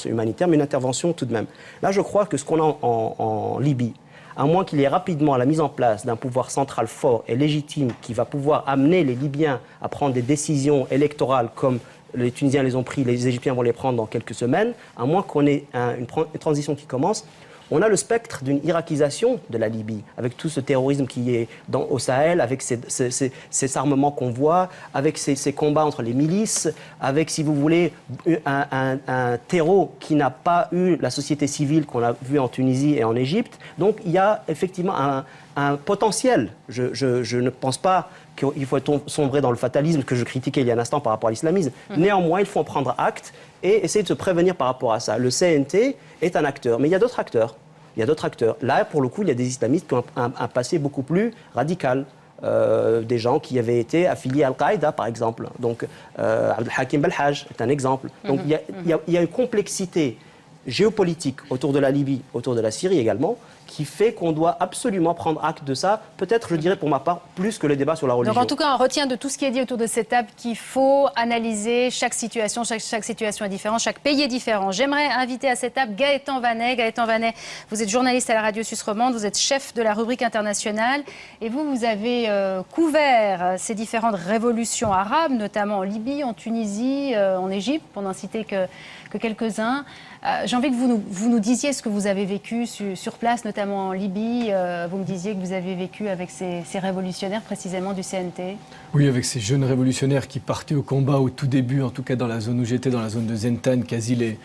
humanitaire, mais une intervention tout de même. Là, je crois que ce qu'on a en Libye, à moins qu'il y ait rapidement la mise en place d'un pouvoir central fort et légitime qui va pouvoir amener les Libyens à prendre des décisions électorales comme les Tunisiens les ont pris, les Égyptiens vont les prendre dans quelques semaines, à moins qu'on ait une transition qui commence. On a le spectre d'une irakisation de la Libye, avec tout ce terrorisme qui est au Sahel, avec ces armements qu'on voit, avec ces combats entre les milices, avec, si vous voulez, un terreau qui n'a pas eu la société civile qu'on a vu en Tunisie et en Égypte. Donc il y a effectivement un potentiel. Je ne pense pas qu'il faut sombrer dans le fatalisme que je critiquais il y a un instant par rapport à l'islamisme. Néanmoins, il faut en prendre acte et essayer de se prévenir par rapport à ça. Le CNT est un acteur, mais il y a d'autres acteurs. Là, pour le coup, il y a des islamistes qui ont un passé beaucoup plus radical. Des gens qui avaient été affiliés à Al-Qaïda, par exemple. Donc, Abdel Hakim Belhaj est un exemple. Donc, il y a une complexité géopolitique autour de la Libye, autour de la Syrie également, qui fait qu'on doit absolument prendre acte de ça, peut-être, je dirais pour ma part, plus que le débat sur la religion. Donc en tout cas, on retient de tout ce qui est dit autour de cette table qu'il faut analyser chaque situation. Chaque situation est différente, chaque pays est différent. J'aimerais inviter à cette table Gaëtan Vanet. Gaëtan Vanet, vous êtes journaliste à la radio Suisse romande, vous êtes chef de la rubrique internationale et vous avez couvert ces différentes révolutions arabes, notamment en Libye, en Tunisie, en Égypte, pour n'en citer que quelques-uns. J'ai envie que vous nous disiez ce que vous avez vécu sur place, notamment en Libye. Vous me disiez que vous avez vécu avec ces révolutionnaires précisément du CNT. Oui, avec ces jeunes révolutionnaires qui partaient au combat au tout début, en tout cas dans la zone où j'étais, dans la zone de Zentan, quasi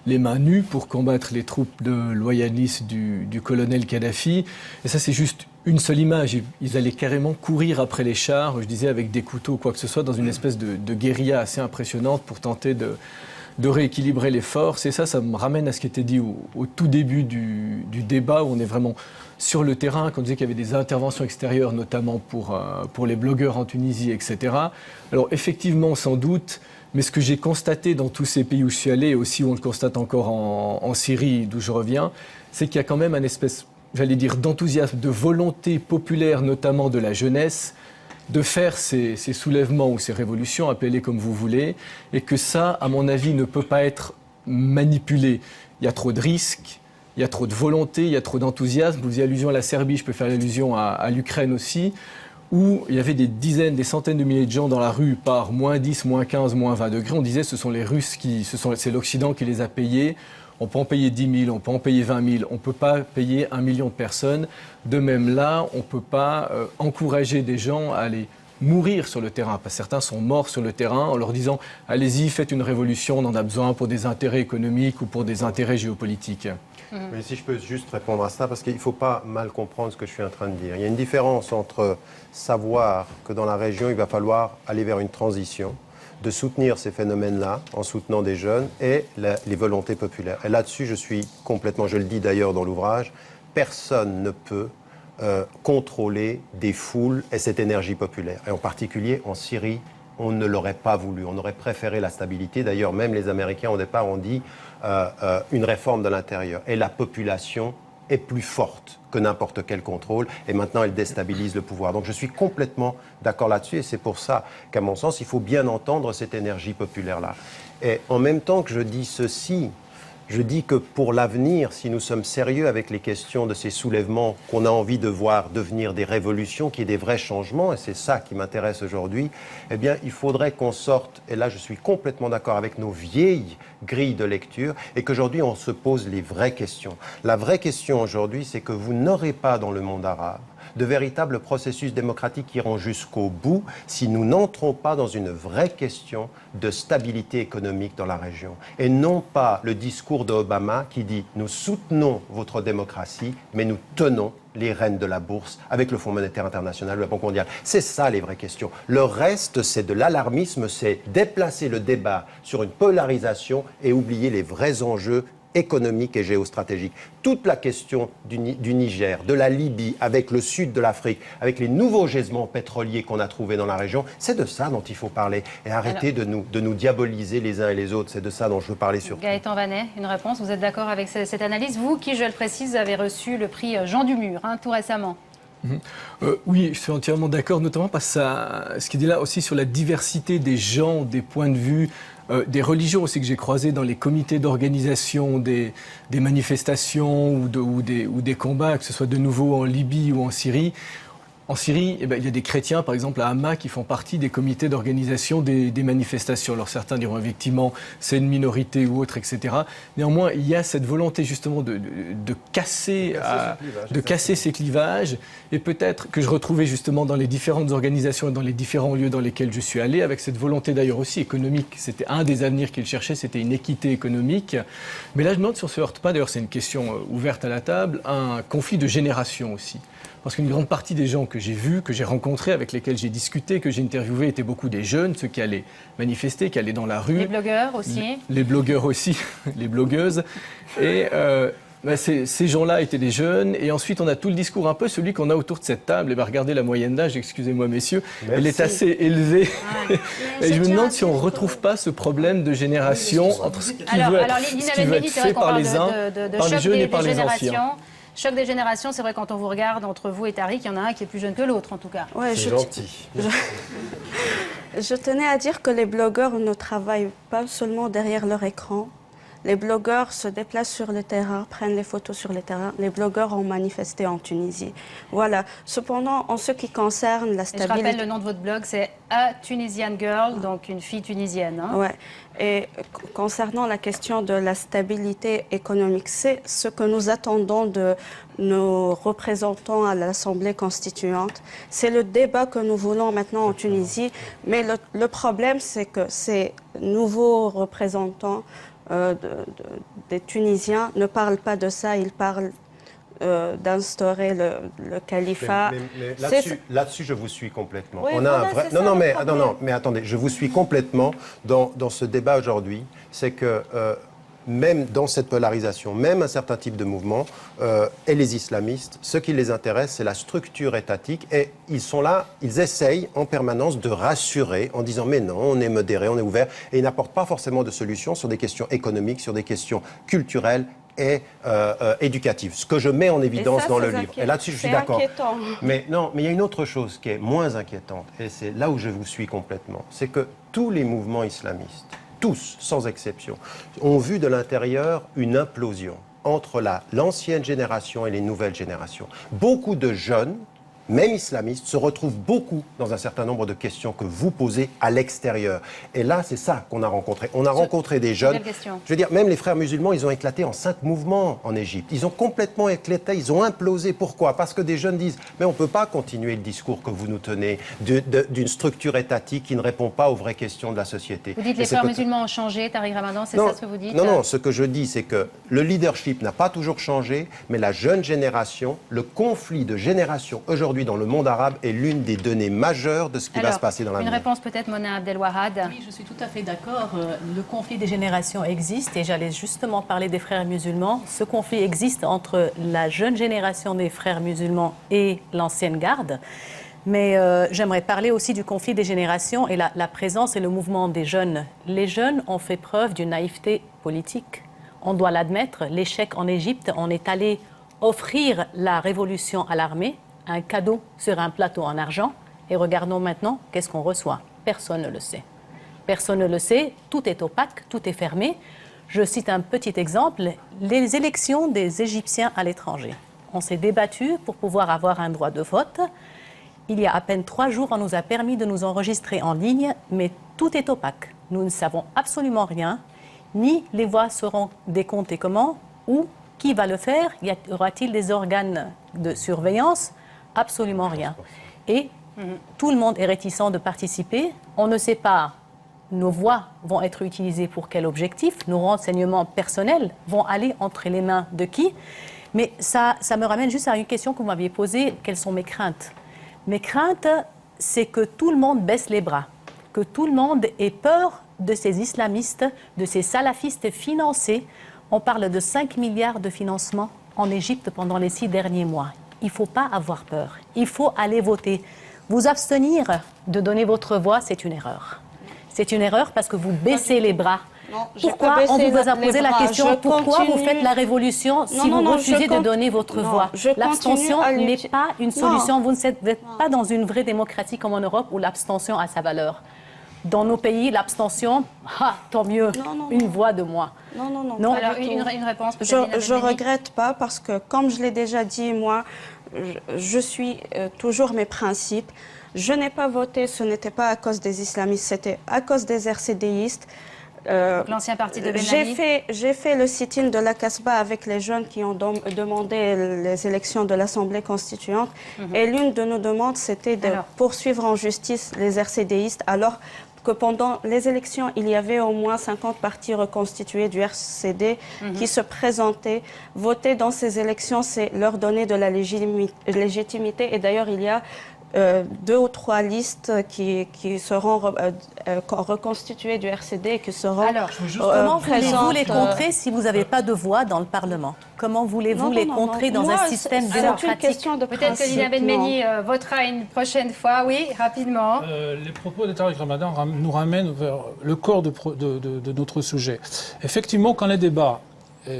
les mains nues pour combattre les troupes de loyalistes du colonel Kadhafi. Et ça, c'est juste une seule image. Ils allaient carrément courir après les chars, je disais, avec des couteaux ou quoi que ce soit, dans une espèce de guérilla assez impressionnante pour tenter de rééquilibrer les forces. Et ça me ramène à ce qui était dit au tout début du débat, où on est vraiment sur le terrain, quand on disait qu'il y avait des interventions extérieures, notamment pour les blogueurs en Tunisie, etc. Alors effectivement, sans doute, mais ce que j'ai constaté dans tous ces pays où je suis allé, et aussi où on le constate encore en Syrie, d'où je reviens, c'est qu'il y a quand même un espèce, j'allais dire, d'enthousiasme, de volonté populaire, notamment de la jeunesse, de faire ces soulèvements ou ces révolutions, appelez-les comme vous voulez, et que ça, à mon avis, ne peut pas être manipulé. Il y a trop de risques, il y a trop de volonté, il y a trop d'enthousiasme. Vous faisiez allusion à la Serbie, je peux faire allusion à l'Ukraine aussi, où il y avait des dizaines, des centaines de milliers de gens dans la rue par moins 10, moins 15, moins 20 degrés. On disait ce sont les Russes, c'est l'Occident qui les a payés. On peut en payer 10 000, on peut en payer 20 000, on ne peut pas payer 1 million de personnes. De même là, on ne peut pas encourager des gens à aller mourir sur le terrain. Parce que certains sont morts sur le terrain en leur disant « Allez-y, faites une révolution, on en a besoin pour des intérêts économiques ou pour des intérêts géopolitiques. » Mais si je peux juste répondre à ça, parce qu'il ne faut pas mal comprendre ce que je suis en train de dire. Il y a une différence entre savoir que dans la région, il va falloir aller vers une transition, de soutenir ces phénomènes-là en soutenant des jeunes et les volontés populaires. Et là-dessus, je suis complètement, je le dis d'ailleurs dans l'ouvrage, personne ne peut contrôler des foules et cette énergie populaire. Et en particulier en Syrie, on ne l'aurait pas voulu. On aurait préféré la stabilité. D'ailleurs, même les Américains, au départ, ont dit une réforme de l'intérieur. Et la population est plus forte que n'importe quel contrôle, et maintenant elle déstabilise le pouvoir. Donc je suis complètement d'accord là-dessus, et c'est pour ça qu'à mon sens, il faut bien entendre cette énergie populaire-là. Et en même temps que je dis ceci, Je dis que pour l'avenir, si nous sommes sérieux avec les questions de ces soulèvements qu'on a envie de voir devenir des révolutions, qu'il y ait des vrais changements, et c'est ça qui m'intéresse aujourd'hui, eh bien, il faudrait qu'on sorte, et là je suis complètement d'accord avec nos vieilles grilles de lecture, et qu'aujourd'hui on se pose les vraies questions. La vraie question aujourd'hui, c'est que vous n'aurez pas dans le monde arabe de véritables processus démocratiques qui iront jusqu'au bout si nous n'entrons pas dans une vraie question de stabilité économique dans la région. Et non pas le discours d'Obama qui dit « nous soutenons votre démocratie, mais nous tenons les rênes de la bourse avec le Fonds monétaire international, la Banque mondiale ». C'est ça les vraies questions. Le reste, c'est de l'alarmisme, c'est déplacer le débat sur une polarisation et oublier les vrais enjeux économique et géostratégique. Toute la question du Niger, de la Libye, avec le sud de l'Afrique, avec les nouveaux gisements pétroliers qu'on a trouvés dans la région, c'est de ça dont il faut parler. Et arrêter de nous diaboliser les uns et les autres. C'est de ça dont je veux parler surtout. Gaëtan Vanet, une réponse. Vous êtes d'accord avec cette analyse? Vous, qui, je le précise, avez reçu le prix Jean Dumur, tout récemment. Oui, je suis entièrement d'accord, notamment parce que ce qui est là aussi sur la diversité des gens, des points de vue, des religions aussi que j'ai croisées dans les comités d'organisation des manifestations ou des combats, que ce soit de nouveau en Libye ou en Syrie. En Syrie, il y a des chrétiens, par exemple à Hama, qui font partie des comités d'organisation des manifestations. Alors certains diront effectivement c'est une minorité ou autre, etc. Néanmoins, il y a cette volonté justement de casser ces clivages, et peut-être que je retrouvais justement dans les différentes organisations et dans les différents lieux dans lesquels je suis allé, avec cette volonté d'ailleurs aussi économique. C'était un des avenirs qu'ils cherchaient, c'était une équité économique. Mais là, je me demande si on ne se heurte pas, d'ailleurs c'est une question ouverte à la table, un conflit de génération aussi. Parce qu'une grande partie des gens que j'ai vus, que j'ai rencontrés, avec lesquels j'ai discuté, que j'ai interviewés, étaient beaucoup des jeunes, ceux qui allaient manifester, qui allaient dans la rue. Les blogueurs aussi. Les blogueurs aussi, les blogueuses. Et ces gens-là étaient des jeunes. Et ensuite, on a tout le discours, un peu celui qu'on a autour de cette table. Et regardez la moyenne d'âge, excusez-moi messieurs, Merci. Elle est assez élevée. Et je me demande si on ne retrouve pas ce problème de génération entre ce qui veut être fait par les uns, par les jeunes et par les anciens. Choc des générations, c'est vrai, quand on vous regarde, entre vous et Tariq, il y en a un qui est plus jeune que l'autre, en tout cas. Ouais, c'est gentil. Je tenais à dire que les blogueurs ne travaillent pas seulement derrière leur écran. Les blogueurs se déplacent sur le terrain, prennent les photos sur le terrain. Les blogueurs ont manifesté en Tunisie. Voilà. Cependant, en ce qui concerne la stabilité... Et je rappelle, le nom de votre blog, c'est A Tunisian Girl, donc une fille tunisienne. Oui. Et concernant la question de la stabilité économique, c'est ce que nous attendons de nos représentants à l'Assemblée constituante. C'est le débat que nous voulons maintenant en Tunisie. Mais le problème, c'est que ces nouveaux représentants des Tunisiens ne parlent pas de ça, ils parlent d'instaurer le califat. Mais là-dessus, je vous suis complètement. Oui, On a un vrai... mais attendez, je vous suis complètement dans ce débat aujourd'hui. C'est que même dans cette polarisation, même un certain type de mouvement, et les islamistes, ce qui les intéresse, c'est la structure étatique. Et ils sont là, ils essayent en permanence de rassurer en disant « mais non, on est modéré, on est ouvert ». Et ils n'apportent pas forcément de solutions sur des questions économiques, sur des questions culturelles et éducatives. Ce que je mets en évidence dans le livre. Et là-dessus, je suis d'accord. Mais non, mais il y a une autre chose qui est moins inquiétante, et c'est là où je vous suis complètement. C'est que tous les mouvements islamistes, tous, sans exception, ont vu de l'intérieur une implosion entre l'ancienne génération et les nouvelles générations. Beaucoup de jeunes, même islamistes, se retrouvent beaucoup dans un certain nombre de questions que vous posez à l'extérieur. Et là, c'est ça qu'on a rencontré. On a rencontré des jeunes. Je veux dire, même les frères musulmans, ils ont éclaté en 5 mouvements en Égypte. Ils ont complètement éclaté, ils ont implosé. Pourquoi? Parce que des jeunes disent, mais on ne peut pas continuer le discours que vous nous tenez d'une structure étatique qui ne répond pas aux vraies questions de la société. Vous dites les frères musulmans ont changé, Tariq Ramadan, c'est ça ce que vous dites? Non, ce que je dis, c'est que le leadership n'a pas toujours changé, mais la jeune génération, le conflit de génération aujourd'hui dans le monde arabe est l'une des données majeures de ce qui va se passer dans l'avenir. Une réponse peut-être, Mona Abdelwahad. Oui, je suis tout à fait d'accord. Le conflit des générations existe et j'allais justement parler des frères musulmans. Ce conflit existe entre la jeune génération des frères musulmans et l'ancienne garde. Mais j'aimerais parler aussi du conflit des générations et la présence et le mouvement des jeunes. Les jeunes ont fait preuve d'une naïveté politique. On doit l'admettre. L'échec en Égypte, on est allé offrir la révolution à l'armée, un cadeau sur un plateau en argent. Et regardons maintenant, qu'est-ce qu'on reçoit? Personne ne le sait. Personne ne le sait, tout est opaque, tout est fermé. Je cite un petit exemple, les élections des Égyptiens à l'étranger. On s'est débattu pour pouvoir avoir un droit de vote. Il y a à peine 3 jours, on nous a permis de nous enregistrer en ligne, mais tout est opaque. Nous ne savons absolument rien, ni les voix seront décomptées comment, ou qui va le faire, y aura-t-il des organes de surveillance? Absolument rien. Et tout le monde est réticent de participer. On ne sait pas nos voix vont être utilisées pour quel objectif, nos renseignements personnels vont aller entre les mains de qui. Mais ça me ramène juste à une question que vous m'aviez posée, quelles sont mes craintes? Mes craintes, c'est que tout le monde baisse les bras, que tout le monde ait peur de ces islamistes, de ces salafistes financés. On parle de 5 milliards de financement en Égypte pendant les 6 derniers mois. Il ne faut pas avoir peur, il faut aller voter. Vous abstenir de donner votre voix, c'est une erreur. C'est une erreur parce que vous baissez les bras. Non, pourquoi on vous a posé la question, pourquoi vous faites la révolution si vous refusez de donner votre voix? L'abstention n'est pas une solution. Vous n'êtes pas dans une vraie démocratie comme en Europe où l'abstention a sa valeur. Dans nos pays, l'abstention, tant mieux, une voix de moins. Non. Alors, une réponse. Je ne regrette pas parce que, comme je l'ai déjà dit, moi, je suis toujours mes principes. Je n'ai pas voté, ce n'était pas à cause des islamistes, c'était à cause des RCDistes. L'ancien parti de Ben Ali. J'ai fait le sit-in de la Casbah avec les jeunes qui ont demandé les élections de l'Assemblée constituante. Et l'une de nos demandes, c'était de poursuivre en justice les RCDistes, alors que pendant les élections, il y avait au moins 50 partis reconstitués du RCD qui se présentaient. Voter dans ces élections, c'est leur donner de la légitimité. Et d'ailleurs, il y a 2 ou 3 listes qui seront reconstituées du RCD et qui seront Alors, comment voulez-vous les contrer si vous n'avez pas de voix dans le Parlement? Comment voulez-vous les contrer dans un système démocratique? Peut-être que Lina Benmeni votera une prochaine fois. Oui, rapidement. Les propos de Tariq Ramadan nous ramènent vers le corps de notre sujet. Effectivement, quand le débat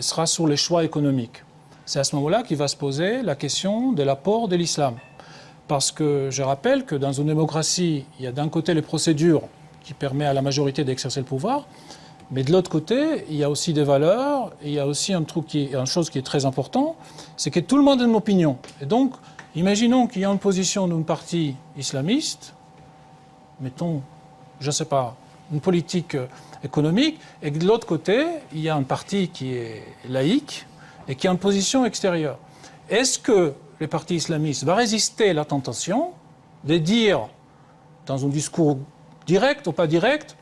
sera sur les choix économiques, c'est à ce moment-là qu'il va se poser la question de l'apport de l'islam. Parce que je rappelle que dans une démocratie, il y a d'un côté les procédures qui permettent à la majorité d'exercer le pouvoir, mais de l'autre côté, il y a aussi des valeurs, et il y a aussi une chose qui est très importante, c'est que tout le monde a une opinion. Et donc, imaginons qu'il y a une position d'un parti islamiste, mettons, je ne sais pas, une politique économique, et que de l'autre côté, il y a un parti qui est laïque et qui a une position extérieure. Est-ce que le parti islamiste va résister à la tentation de dire, dans un discours direct ou pas direct,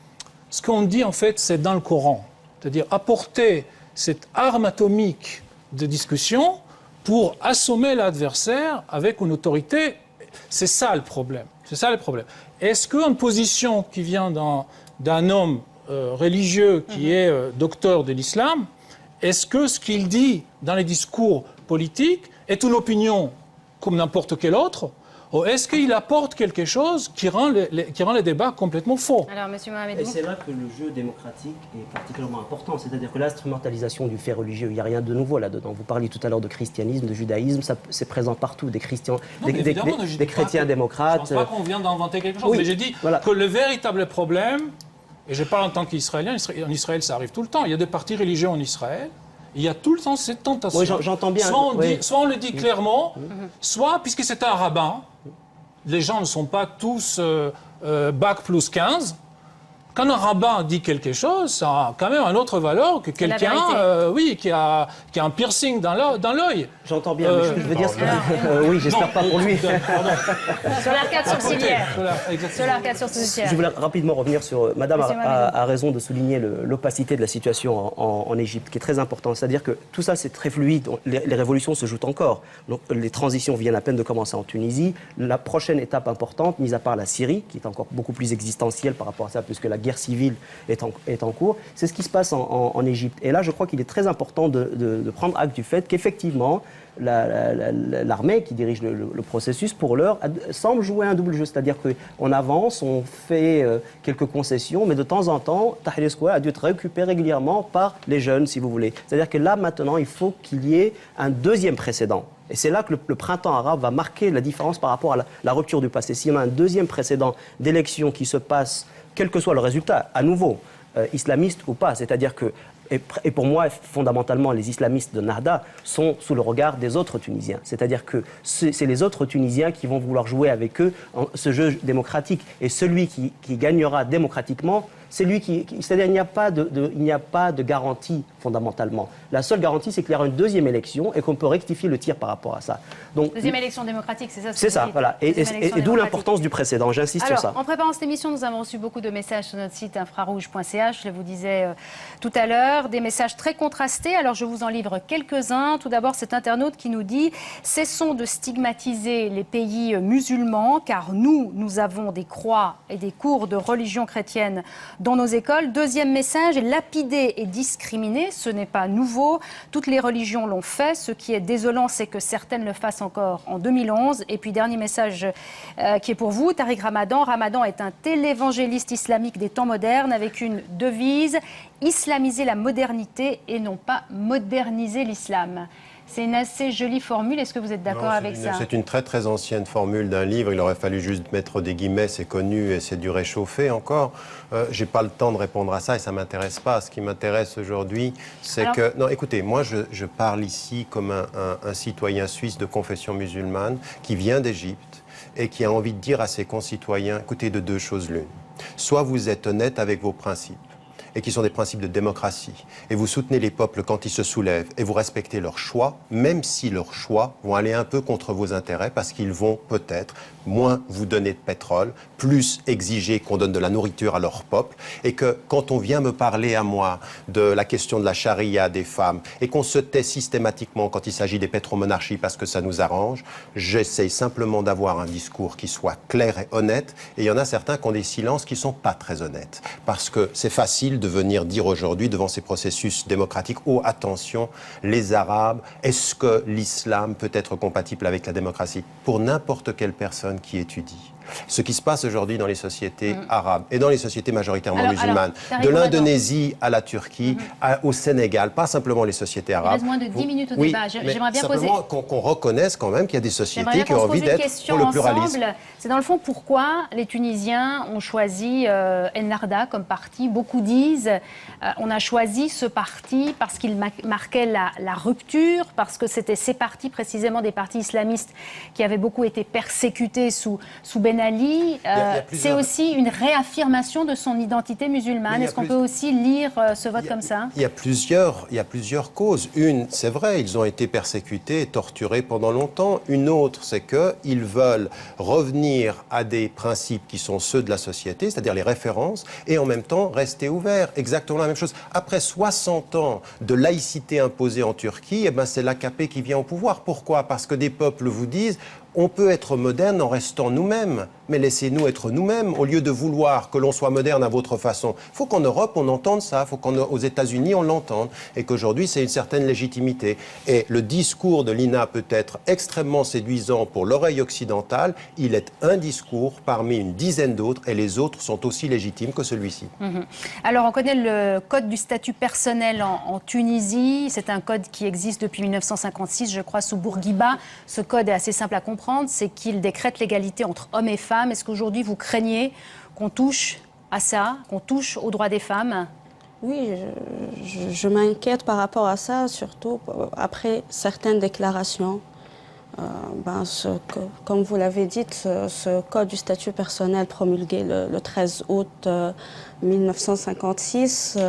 ce qu'on dit en fait c'est dans le Coran, c'est-à-dire apporter cette arme atomique de discussion pour assommer l'adversaire avec une autorité? C'est ça le problème. C'est ça le problème. Est-ce qu'une position qui vient d'un homme religieux qui est docteur de l'islam, est-ce que ce qu'il dit dans les discours politiques est une opinion comme n'importe quelle autre, ou est-ce qu'il apporte quelque chose qui rend les débats complètement faux? Alors, M. Mohamedou. Et c'est là que le jeu démocratique est particulièrement important. C'est-à-dire que l'instrumentalisation du fait religieux, il n'y a rien de nouveau là-dedans. Vous parliez tout à l'heure de christianisme, de judaïsme, c'est présent partout. Des chrétiens démocrates. Je ne pense pas qu'on vient d'inventer quelque chose, mais j'ai dit que le véritable problème, et je parle en tant qu'Israélien, en Israël ça arrive tout le temps, il y a des partis religieux en Israël. Il y a tout le temps cette tentation. Oui, j'entends bien. Soit on le dit clairement, soit, puisque c'est un rabbin, les gens ne sont pas tous bac plus 15. Quand un rabbin dit quelque chose, ça a quand même une autre valeur que quelqu'un qui a un piercing dans l'œil. J'entends bien, mais je veux dire... oui, j'espère pas pour lui. Sur l'arcade sourcilière. Sur l'arcade sourcilière. Je voulais rapidement revenir sur... Madame a raison de souligner l'opacité de la situation en Égypte, qui est très importante. C'est-à-dire que tout ça, c'est très fluide. Les révolutions se jouent encore. Donc, les transitions viennent à peine de commencer en Tunisie. La prochaine étape importante, mis à part la Syrie, qui est encore beaucoup plus existentielle par rapport à ça, puisque la guerre civile est en cours, c'est ce qui se passe en Égypte. Et là, je crois qu'il est très important de prendre acte du fait qu'effectivement, l'armée qui dirige le processus, pour l'heure, semble jouer un double jeu. C'est-à-dire qu'on avance, on fait quelques concessions, mais de temps en temps, Tahrir Square a dû être récupéré régulièrement par les jeunes, si vous voulez. C'est-à-dire que là, maintenant, il faut qu'il y ait un deuxième précédent. Et c'est là que le printemps arabe va marquer la différence par rapport à la rupture du passé. S'il y a un deuxième précédent d'élection qui se passe, quel que soit le résultat, à nouveau, islamiste ou pas. C'est-à-dire que, et pour moi, fondamentalement, les islamistes de Nahda sont sous le regard des autres Tunisiens. C'est-à-dire que c'est les autres Tunisiens qui vont vouloir jouer avec eux ce jeu démocratique. Et celui qui gagnera démocratiquement, c'est lui c'est-à-dire il n'y a pas de garantie fondamentalement. La seule garantie, c'est qu'il y aura une deuxième élection et qu'on peut rectifier le tir par rapport à ça. Donc, deuxième élection démocratique, c'est ça? C'est ça, voilà. Et d'où l'importance du précédent, j'insiste sur ça. Alors, en préparant cette émission, nous avons reçu beaucoup de messages sur notre site infrarouge.ch, je le vous disais tout à l'heure, des messages très contrastés. Alors, je vous en livre quelques-uns. Tout d'abord, cet internaute qui nous dit « Cessons de stigmatiser les pays musulmans, car nous avons des croix et des cours de religion chrétienne dans nos écoles. » Deuxième message, lapider et discriminer, ce n'est pas nouveau. Toutes les religions l'ont fait. Ce qui est désolant, c'est que certaines le fassent encore en 2011. Et puis, dernier message qui est pour vous, Tariq Ramadan. Ramadan est un télévangéliste islamique des temps modernes avec une devise, islamiser la modernité et non pas moderniser l'islam. C'est une assez jolie formule. Est-ce que vous êtes d'accord avec ça? C'est une très très ancienne formule d'un livre. Il aurait fallu juste mettre des guillemets, c'est connu et c'est du réchauffé encore. J'ai pas le temps de répondre à ça et ça m'intéresse pas. Ce qui m'intéresse aujourd'hui, c'est que... Non, écoutez, moi je parle ici comme un citoyen suisse de confession musulmane qui vient d'Égypte et qui a envie de dire à ses concitoyens, écoutez, de deux choses l'une. Soit vous êtes honnête avec vos principes, et qui sont des principes de démocratie. Et vous soutenez les peuples quand ils se soulèvent et vous respectez leurs choix, même si leurs choix vont aller un peu contre vos intérêts parce qu'ils vont peut-être moins vous donner de pétrole, plus exiger qu'on donne de la nourriture à leur peuple, et que quand on vient me parler à moi de la question de la charia des femmes et qu'on se tait systématiquement quand il s'agit des pétromonarchies parce que ça nous arrange, j'essaye simplement d'avoir un discours qui soit clair et honnête, et il y en a certains qui ont des silences qui ne sont pas très honnêtes, parce que c'est facile de venir dire aujourd'hui devant ces processus démocratiques, oh attention, les Arabes, est-ce que l'islam peut être compatible avec la démocratie? Pour n'importe quelle personne qui étudie ce qui se passe aujourd'hui dans les sociétés arabes et dans les sociétés majoritairement musulmanes, de l'Indonésie à la Turquie, au Sénégal, pas simplement les sociétés arabes. Il reste moins de 10 minutes au débat. J'aimerais bien poser... Simplement qu'on reconnaisse quand même qu'il y a des sociétés qui ont envie d'être pour le pluralisme. C'est dans le fond pourquoi les Tunisiens ont choisi Ennahda comme parti. Beaucoup disent on a choisi ce parti parce qu'il marquait la rupture, parce que c'était ces partis, précisément des partis islamistes, qui avaient beaucoup été persécutés sous Ben Ali. C'est aussi une réaffirmation de son identité musulmane. Est-ce qu'on peut aussi lire ce vote comme ça? Il y a plusieurs causes. Une, c'est vrai, ils ont été persécutés et torturés pendant longtemps. Une autre, c'est qu'ils veulent revenir à des principes qui sont ceux de la société, c'est-à-dire les références, et en même temps rester ouverts. Exactement la même chose. Après 60 ans de laïcité imposée en Turquie, c'est l'AKP qui vient au pouvoir. Pourquoi? Parce que des peuples vous disent on peut être moderne en restant nous-mêmes, mais laissez-nous être nous-mêmes au lieu de vouloir que l'on soit moderne à votre façon. Il faut qu'en Europe, on entende ça, il faut qu'aux États-Unis, on l'entende, et qu'aujourd'hui, c'est une certaine légitimité. Et le discours de l'INA peut être extrêmement séduisant pour l'oreille occidentale, il est un discours parmi une dizaine d'autres, et les autres sont aussi légitimes que celui-ci. Alors, on connaît le code du statut personnel en Tunisie, c'est un code qui existe depuis 1956, je crois, sous Bourguiba. Ce code est assez simple à comprendre. C'est qu'il décrète l'égalité entre hommes et femmes. Est-ce qu'aujourd'hui, vous craignez qu'on touche à ça, qu'on touche aux droits des femmes? Oui, je m'inquiète par rapport à ça, surtout après certaines déclarations. Comme vous l'avez dit, ce code du statut personnel promulgué le 13 août 1956,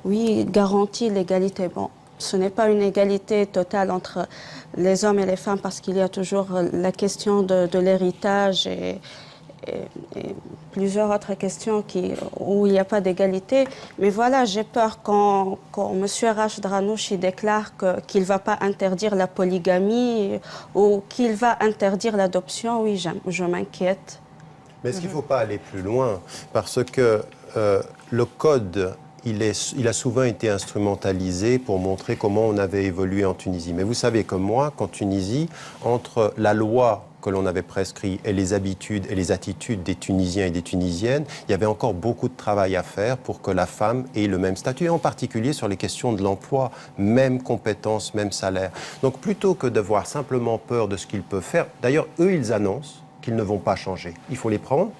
oui, garantit l'égalité. Bon, ce n'est pas une égalité totale entre les hommes et les femmes parce qu'il y a toujours la question de l'héritage et plusieurs autres questions où il n'y a pas d'égalité. Mais voilà, j'ai peur quand M. Rachid Ranouchi déclare qu'il ne va pas interdire la polygamie ou qu'il va interdire l'adoption, oui, je m'inquiète. Mais est-ce qu'il ne faut pas aller plus loin? Parce que le code... Il a souvent été instrumentalisé pour montrer comment on avait évolué en Tunisie. Mais vous savez comme moi qu'en Tunisie, entre la loi que l'on avait prescrite et les habitudes et les attitudes des Tunisiens et des Tunisiennes, il y avait encore beaucoup de travail à faire pour que la femme ait le même statut, et en particulier sur les questions de l'emploi, même compétences, même salaire. Donc plutôt que d'avoir simplement peur de ce qu'ils peuvent faire, d'ailleurs eux ils annoncent qu'ils ne vont pas changer. Il faut les prendre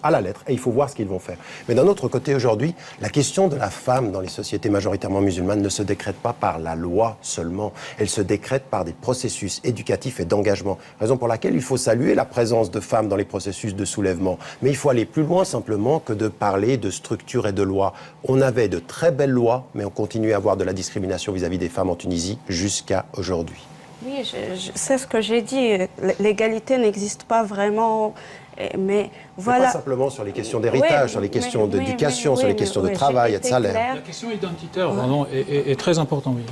à la lettre, et il faut voir ce qu'ils vont faire. Mais d'un autre côté, aujourd'hui, la question de la femme dans les sociétés majoritairement musulmanes ne se décrète pas par la loi seulement, elle se décrète par des processus éducatifs et d'engagement. Raison pour laquelle il faut saluer la présence de femmes dans les processus de soulèvement. Mais il faut aller plus loin simplement que de parler de structure et de loi. On avait de très belles lois, mais on continue à avoir de la discrimination vis-à-vis des femmes en Tunisie jusqu'à aujourd'hui. Oui, c'est ce que j'ai dit. L'égalité n'existe pas vraiment. Mais voilà. Pas simplement sur les questions d'héritage, sur les questions d'éducation, sur les questions de travail et de salaire. La question identitaire est très importante, oui.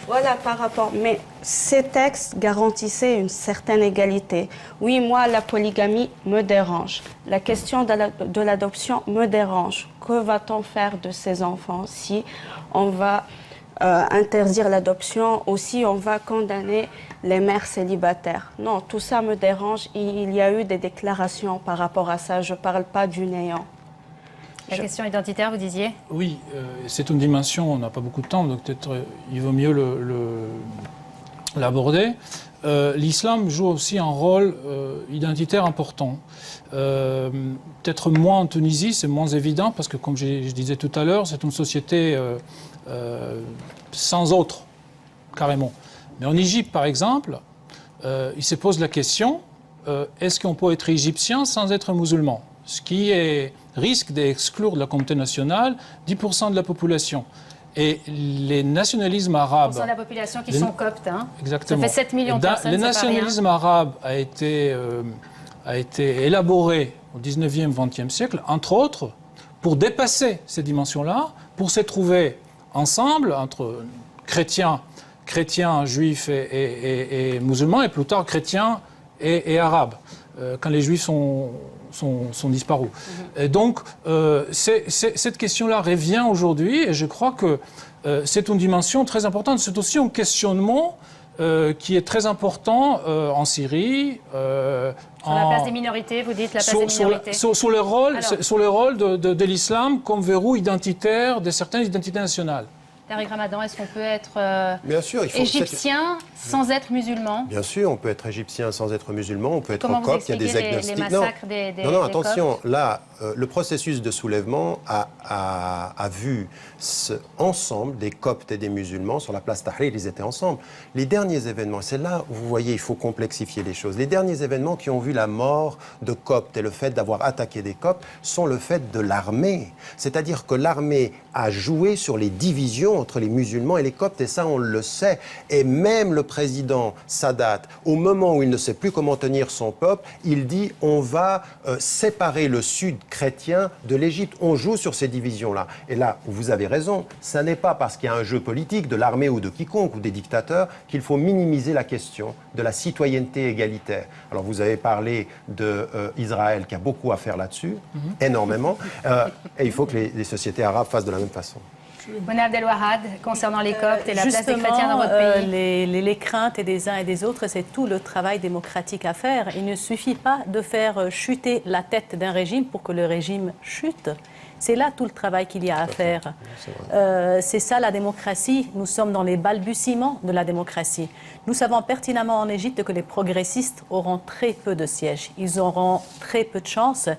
Voilà, par rapport. Mais ces textes garantissaient une certaine égalité. Oui, moi, la polygamie me dérange. La question de l'adoption me dérange. Que va-t-on faire de ces enfants si on va interdire l'adoption, aussi on va condamner les mères célibataires? Non, tout ça me dérange. Il y a eu des déclarations par rapport à ça. Je ne parle pas du néant. La question identitaire, vous disiez? Oui, c'est une dimension, on n'a pas beaucoup de temps, donc peut-être il vaut mieux l'aborder. L'islam joue aussi un rôle identitaire important. Peut-être moins en Tunisie, c'est moins évident, parce que comme je disais tout à l'heure, c'est une société sans autre, carrément. Mais en Égypte, par exemple, il se pose la question, est-ce qu'on peut être égyptien sans être musulman? Ce qui risque d'exclure de la communauté nationale 10% de la population. Et les nationalismes arabes... 10% de la population qui sont coptes, hein. Exactement. Ça fait 7 millions de personnes, le nationalisme arabe a été élaboré au 19e, 20e siècle, entre autres, pour dépasser ces dimensions-là, pour se trouver ensemble, entre chrétiens, juifs et musulmans, et plus tard chrétiens et arabes, quand les juifs sont disparus. Et donc, cette question-là revient aujourd'hui, et je crois que c'est une dimension très importante. C'est aussi un questionnement qui est très important en Syrie. Sur la place des minorités, vous dites la place des minorités. Sur le rôle de l'islam comme verrou identitaire de certaines identités nationales. Tariq Ramadan, est-ce qu'on peut être égyptien sans être musulman? Bien sûr, on peut être égyptien sans être musulman, on peut être Comment copte, il y a des agnostiques. Les massacres non, attention, là, le processus de soulèvement a vu ensemble des coptes et des musulmans sur la place Tahrir, ils étaient ensemble. Les derniers événements, c'est là où vous voyez, il faut complexifier les choses. Les derniers événements qui ont vu la mort de coptes et le fait d'avoir attaqué des coptes sont le fait de l'armée. C'est-à-dire que l'armée a joué sur les divisions entre les musulmans et les coptes, et ça on le sait. Et même le président Sadat, au moment où il ne sait plus comment tenir son peuple, il dit on va séparer le sud chrétien de l'Égypte. On joue sur ces divisions-là. Et là, vous avez raison, ça n'est pas parce qu'il y a un jeu politique de l'armée ou de quiconque ou des dictateurs qu'il faut minimiser la question de la citoyenneté égalitaire. Alors vous avez parlé d'Israël qui a beaucoup à faire là-dessus, énormément, et il faut que les sociétés arabes fassent de la même façon. Mona Abdelwahad, concernant les coptes et la place des chrétiens dans votre pays. Les craintes des uns et des autres, c'est tout le travail démocratique à faire. Il ne suffit pas de faire chuter la tête d'un régime pour que le régime chute. C'est là tout le travail qu'il y a à faire. C'est ça la démocratie. Nous sommes dans les balbutiements de la démocratie. Nous savons pertinemment en Égypte que les progressistes auront très peu de sièges. Ils auront très peu de chances.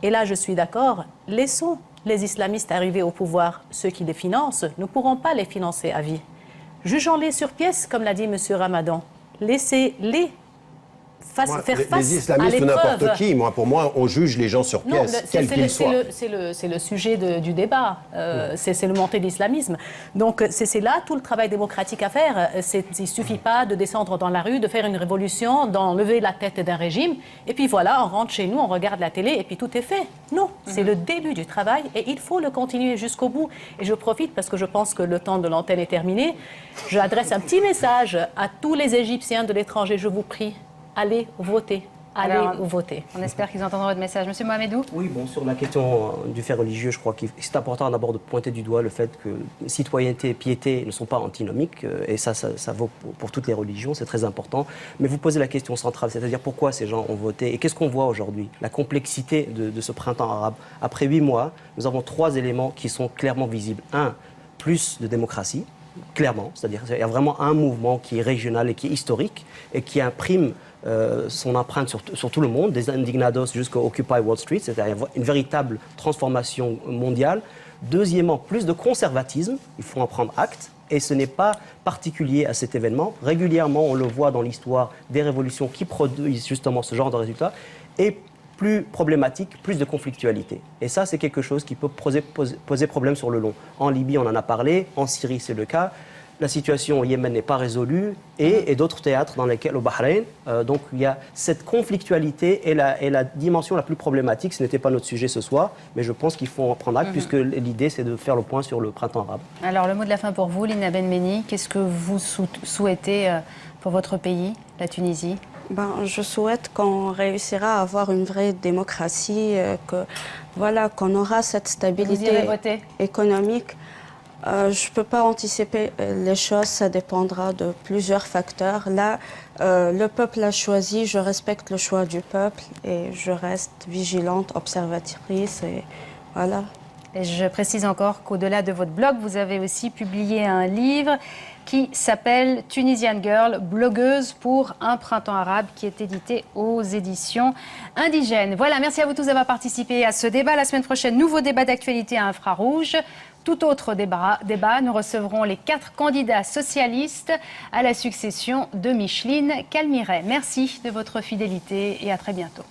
Et là, je suis d'accord, laissons les islamistes arriver au pouvoir, ceux qui les financent, nous ne pourrons pas les financer à vie. Jugeons-les sur pièce, comme l'a dit M. Ramadan. Laissez-les faire face à l'épreuve. Les islamistes ou n'importe qui, pour moi, on juge les gens sur pièce, quels qu'ils soient. C'est le sujet du débat, c'est le montée de l'islamisme. Donc c'est là tout le travail démocratique à faire. Il ne suffit pas de descendre dans la rue, de faire une révolution, d'enlever la tête d'un régime, et puis voilà, on rentre chez nous, on regarde la télé, et puis tout est fait. Non, c'est le début du travail, et il faut le continuer jusqu'au bout. Et je profite, parce que je pense que le temps de l'antenne est terminé, j'adresse un petit message à tous les Égyptiens de l'étranger, je vous prie. Allez voter. Voter. On espère qu'ils entendront votre message. Monsieur Mohamedou ? Oui, sur la question du fait religieux, je crois que c'est important d'abord de pointer du doigt le fait que citoyenneté et piété ne sont pas antinomiques, et ça vaut pour toutes les religions, c'est très important. Mais vous posez la question centrale, c'est-à-dire pourquoi ces gens ont voté, et qu'est-ce qu'on voit aujourd'hui? La complexité de ce printemps arabe. Après 8 mois, nous avons 3 éléments qui sont clairement visibles. 1, plus de démocratie. Clairement, c'est-à-dire qu'il y a vraiment un mouvement qui est régional et qui est historique et qui imprime son empreinte sur tout le monde, des indignados jusqu'au Occupy Wall Street, c'est-à-dire une véritable transformation mondiale. Deuxièmement, plus de conservatisme, il faut en prendre acte. Et ce n'est pas particulier à cet événement. Régulièrement, on le voit dans l'histoire des révolutions qui produisent justement ce genre de résultats. Et plus problématique, plus de conflictualité. Et ça, c'est quelque chose qui peut poser problème sur le long. En Libye, on en a parlé. En Syrie, c'est le cas. La situation au Yémen n'est pas résolue et d'autres théâtres dans lesquels, au Bahreïn, donc il y a cette conflictualité et la dimension la plus problématique. Ce n'était pas notre sujet ce soir, mais je pense qu'il faut en prendre acte puisque l'idée c'est de faire le point sur le printemps arabe. Alors le mot de la fin pour vous, Lina Benmeni, qu'est-ce que vous souhaitez pour votre pays, la Tunisie ? Je souhaite qu'on réussira à avoir une vraie démocratie, qu'on aura cette stabilité économique. Je ne peux pas anticiper les choses, ça dépendra de plusieurs facteurs. Là, le peuple a choisi, je respecte le choix du peuple et je reste vigilante, observatrice et voilà. Et je précise encore qu'au-delà de votre blog, vous avez aussi publié un livre qui s'appelle Tunisian Girl, blogueuse pour un printemps arabe, qui est édité aux éditions Indigènes. Voilà, merci à vous tous d'avoir participé à ce débat. La semaine prochaine, nouveau débat d'actualité à Infrarouge. Tout autre débat, nous recevrons les 4 candidats socialistes à la succession de Micheline Calmiret. Merci de votre fidélité et à très bientôt.